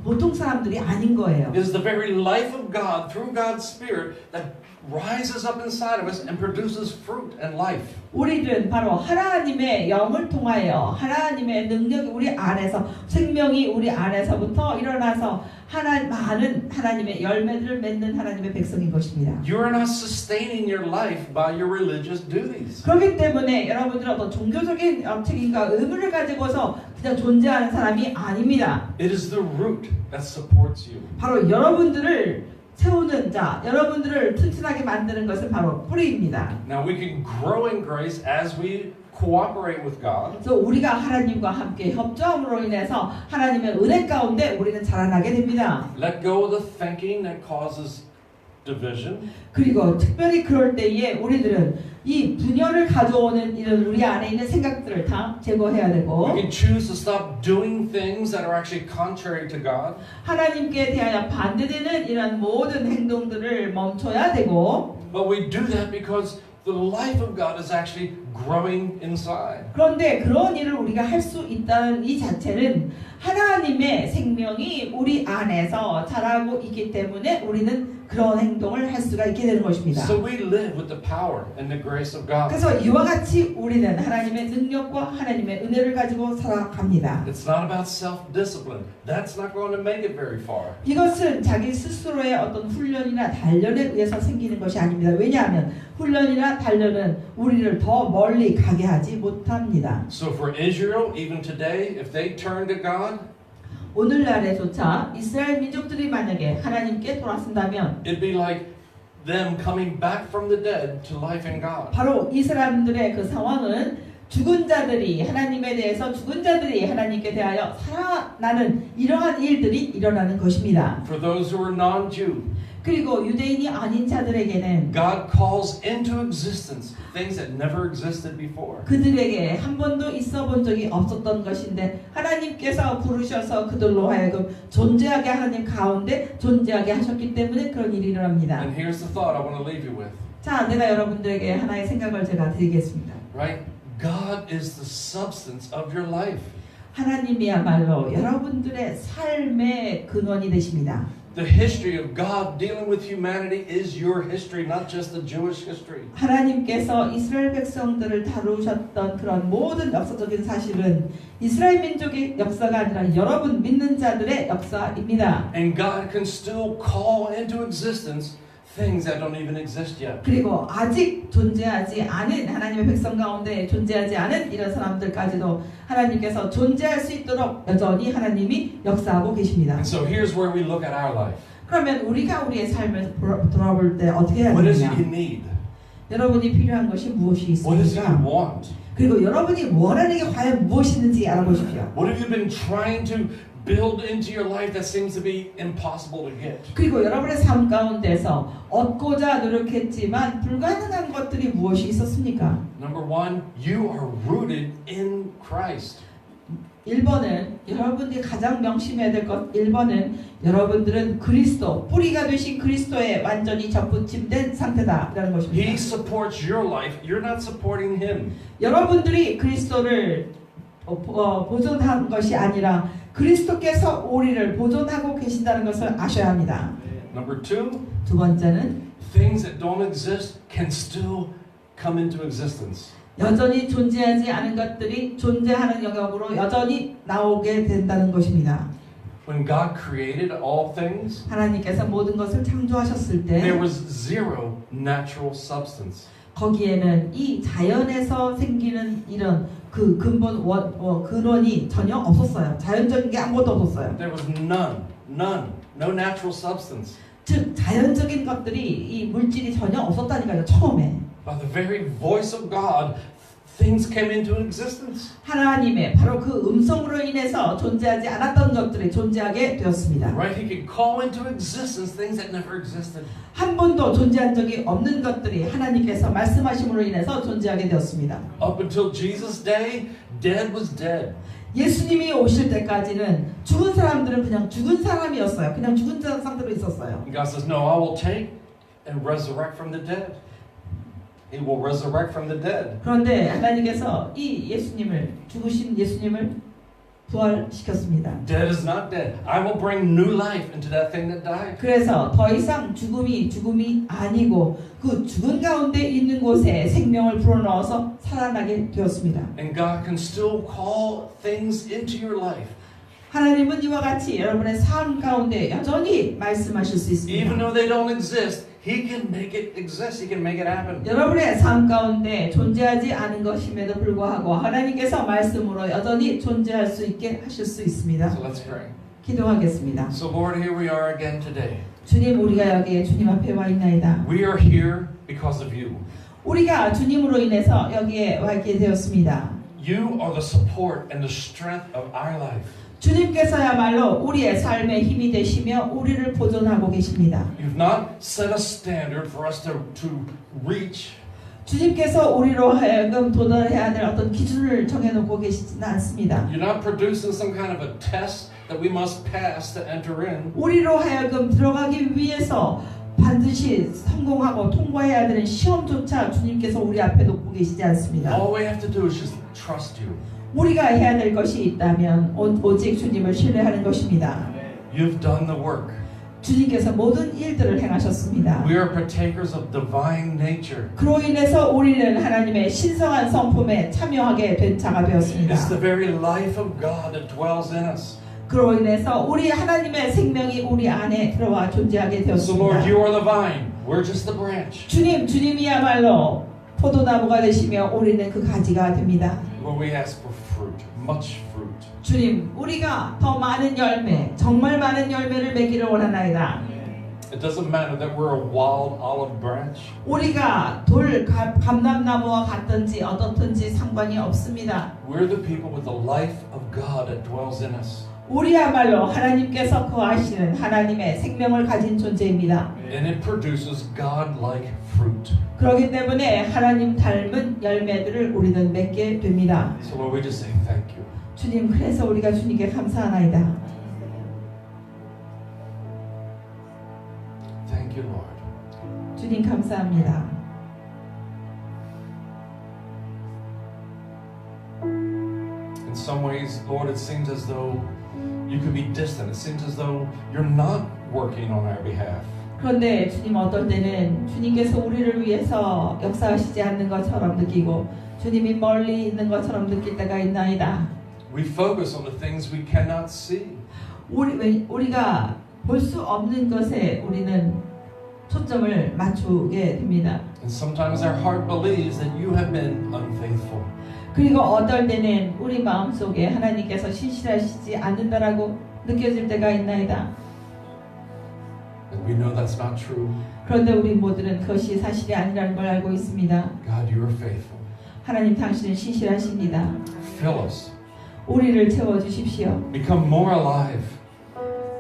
보통 사람들이 아닌 거예요. It is the very life of God through God's Spirit that rises up inside of us and produces fruit and life. 우리는 바로 하나님의 영을 통하여 하나님의 능력이 우리 안에서 생명이 우리 안에서부터 일어나서 많은 하나님의 열매들을 맺는 하나님의 백성인 것입니다. You are not sustaining your life by your religious duties. 그렇기 때문에 여러분들은 어떤 종교적인 책임과 의무를 가지고서 그냥 존재하는 사람이 아닙니다. It is the root that supports you. 바로 여러분들을 세우는 자, 여러분들을 튼튼하게 만드는 것은 바로 뿌리입니다. Now we can grow in grace as we cooperate with God. 그래서 우리가 하나님과 함께 협조함으로 인해서 하나님의 은혜 가운데 우리는 자라나게 됩니다. Let go of the thinking that causes division. 그리고 특별히 그럴 때에 우리들은 이 분열을 가져오는 이런 우리 안에 있는 생각들을 다 제거해야 되고 We can choose to stop doing things that are actually contrary to God. 하나님께 대하여 반대되는 이런 모든 행동들을 멈춰야 되고 But we do that because the life of God is actually growing inside. 그런데 그런 일을 우리가 할 수 있다는 이 자체는 하나님의 생명이 우리 안에서 자라고 있기 때문에 우리는 그런 행동을 할 수가 있게 되는 것입니다. So we live with the power and the grace of God. 그래서 이와 같이 우리는 하나님의 능력과 하나님의 은혜를 가지고 살아갑니다. It's not about self-discipline. That's not going to make it very far. 이것은 자기 스스로의 어떤 훈련이나 단련에 의해서 생기는 것이 아닙니다. 왜냐하면 훈련이나 단련은 우리를 더 멀리 가게 하지 못합니다. So for Israel, even today, if they turn to God, 오늘날에조차 이스라엘 민족들이 만약에 하나님께 돌아선다면 it'd be like them coming back from the dead to life in God. 바로 이 사람들의 그 상황은 죽은 자들이 하나님에 대해서 죽은 자들이 하나님께 대하여 살아나는 이러한 일들이 일어나는 것입니다. For those who are non-Jew, 그리고 유대인이 아닌 자들에게는 God calls into existence things that never existed before. 그들에게 한 번도 있어 본 적이 없었던 것인데 하나님께서 부르셔서 그들로 하여금 존재하게 하나님 가운데 존재하게 하셨기 때문에 그런 일이 일어납니다. And here's the thought I want to leave you with. 자, 내가 여러분들에게 하나의 생각을 제가 드리겠습니다. Right? God is the substance of your life. 하나님이야말로 여러분들의 삶의 근원이 되십니다. The history of God dealing with humanity is your history, not just the Jewish history. 하나님께서 이스라엘 백성들을 다루셨던 그런 모든 역사적인 사실은 이스라엘 민족의 역사가 아니라 여러분 믿는 자들의 역사입니다. And God can still call into existence things that don't even exist yet. 그리고 아직 존재하지 않은 하나님의 백성 가운데 존재하지 않은 이런 사람들까지도 하나님께서 존재할 수 있도록 여전히 하나님이 역사하고 계십니다. And so here's where we look at our life. 그러면 우리가 우리의 삶을 돌아볼 때 어떻게 해야 What is it 되느냐? you need? 여러분이 필요한 것이 무엇이 What is it you 있습니까? want? 그리고 여러분이 원하는 게 과연 무엇이 있는지 알아보십시오. What have you been trying to build into your life that seems to be impossible to get? 그리고 여러분의 삶 가운데서 얻고자 노력했지만 불가능한 것들이 무엇이 있었습니까? Number one, you are rooted in Christ. 1번은 여러분들이 가장 명심해야 될 것 1번은 여러분들은 그리스도 뿌리가 되신 그리스도에 완전히 접붙임된 상태다라는 He 것입니다. supports your life. You're not supporting Him. 여러분들이 그리스도를 보존한 것이 아니라 그리스도께서 우리를 보존하고 계신다는 것을 아셔야 합니다. Number two, 두 번째는 things that don't exist can still come into existence. 여전히 존재하지 않은 것들이 존재하는 영역으로 여전히 나오게 된다는 것입니다. When God created all things, 하나님께서 모든 것을 창조하셨을 때 there was zero natural substance. 거기에는 이 자연에서 생기는 이런 그 근본 근원이 전혀 없었어요. 자연적인 게 아무것도 없었어요. There was none, no natural substance. 즉 자연적인 것들이 이 물질이 전혀 없었다니까요. 처음에 By the very voice of God, things came into existence. 하나님의 바로 그 음성으로 인해서 존재하지 않았던 것들이 존재하게 되었습니다. Right? He could call into existence things that never existed. 한 번도 존재한 적이 없는 것들이 하나님께서 말씀하심으로 인해서 존재하게 되었습니다. Up until Jesus' day, dead was dead. 예수님이 오실 때까지는 죽은 사람들은 그냥 죽은 사람이었어요. 그냥 죽은 상태로 있었어요. And God says, no, I will take and resurrect from the dead. He will resurrect from the dead. 그런데 하나님께서 이 예수님을 죽으신 예수님을 부활시켰습니다. Dead is not dead. I will bring new life into that thing that died. 그래서 더 이상 죽음이 아니고 그 죽은 가운데 있는 곳에 생명을 불어넣어서 살아나게 되었습니다. And God can still call things into your life. 하나님은 이와 같이 여러분의 삶 가운데 여전히 말씀하실 수 Even 있습니다. though they don't exist, He can make it exist. He can make it happen. 여러분의 삶 가운데 존재하지 않은 것임에도 불구하고 하나님께서 말씀으로 여전히 존재할 수 있게 하실 수 있습니다. So let's pray. 기도하겠습니다. So Lord, here we are again today. 주님, 우리가 여기에 주님 앞에 와 있나이다. We are here because of you. 우리가 주님으로 인해서 여기에 와 있게 되었습니다. You are the support and the strength of our life. 주님께서야말로 우리의 삶의 힘이 되시며 우리를 보존하고 계십니다. You've not set a standard for us to reach. 주님께서 우리로 하여금 도달해야 될 어떤 기준을 정해놓고 계시지는 않습니다. You're not producing some kind of a test that we must pass to enter in. 우리로 하여금 들어가기 위해서 반드시 성공하고 통과해야 되는 시험조차 주님께서 우리 앞에 놓고 계시지 않습니다. All we have to do is just trust you. 우리가 해야 될 것이 있다면 오직 주님을 신뢰하는 것입니다. You've done the work. 주님께서 모든 일들을 행하셨습니다. We are partakers of divine nature. 그로 인해서 우리는 하나님의 신성한 성품에 참여하게 된 자가 되었습니다. It's the very life of God that dwells in us. 그로 인해서 우리 하나님의 생명이 우리 안에 들어와 존재하게 So Lord, 되었습니다. you are the vine. We're just the branch. 주님이야말로 포도나무가 되시며 우리는 그 가지가 됩니다. Lord, we ask for fruit, much fruit. 주님, 우리가 더 많은 열매, 정말 많은 열매를 맺기를 원하나이다. It doesn't matter that we're a wild olive branch. 우리가 감람나무와 같든지 어떻든지 상관이 없습니다. We're the people with the life of God that dwells in us. 우리야말로 하나님께서 거하시는 하나님의 생명을 가진 존재입니다. And it produces God-like fruit. 그렇기 때문에 하나님 닮은 열매들을 우리는 맺게 됩니다. So Lord, we just say thank you. 주님, 그래서 우리가 주님께 감사하나이다. Thank you, Lord. 주님 감사합니다. In some ways, Lord, it seems as though you could be distant. It seems as though you're not working on our behalf. 그런데 주님 어떨 때는 주님께서 우리를 위해서 역사하시지 않는 것처럼 느끼고 주님이 멀리 있는 것처럼 느낄 때가 있나이다. We focus on the things we cannot see. 우리가 볼 수 없는 것에 우리는 초점을 맞추게 됩니다. And sometimes our heart believes that you have been unfaithful. 그리고 어떨 때는 우리 마음속에 하나님께서 신실하시지 않는다라고 느껴질 때가 있나이다. And we know that's not true. 그런데 우리 모두는 그것이 사실이 아니라는 걸 알고 있습니다. God, you are faithful. 하나님 당신은 신실하십니다. Fill us. 우리를 채워주십시오. Become more alive.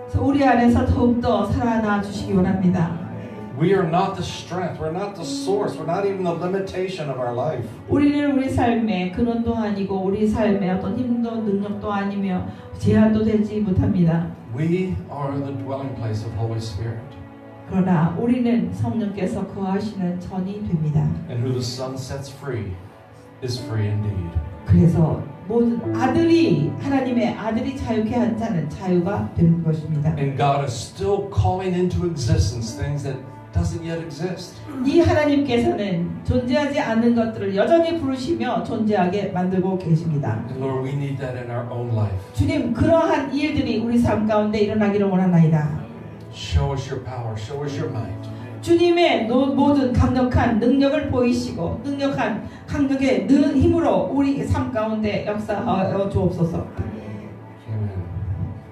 그래서 우리 안에서 더욱더 살아나 주시기 원합니다. We are not the strength. We're not the source. We're not even the limitation of our life. 우리는 우리 삶의 근원도 아니고 우리 삶의 어떤 힘도 능력도 아니며 제한도 되지 못합니다. We are the dwelling place of Holy Spirit. 그러나 우리는 성령께서 거하시는 전이 됩니다. And who the Son sets free is free indeed. 그래서 모든 하나님의 아들이 자유케 한 자는 자유가 되는 것입니다. And God is still calling into existence things that doesn't yet exist. 이 하나님께서는 존재하지 않는 것들을 여전히 부르시며 존재하게 만들고 계십니다. And Lord, we need that in our own life. 주님, 그러한 일들이 우리 삶 가운데 일어나기를 원하나이다. Show us your power. Show us your might. 주님의 모든 강력한 능력을 보이시고 강력의 힘으로 우리 삶 가운데 역사하여 주옵소서.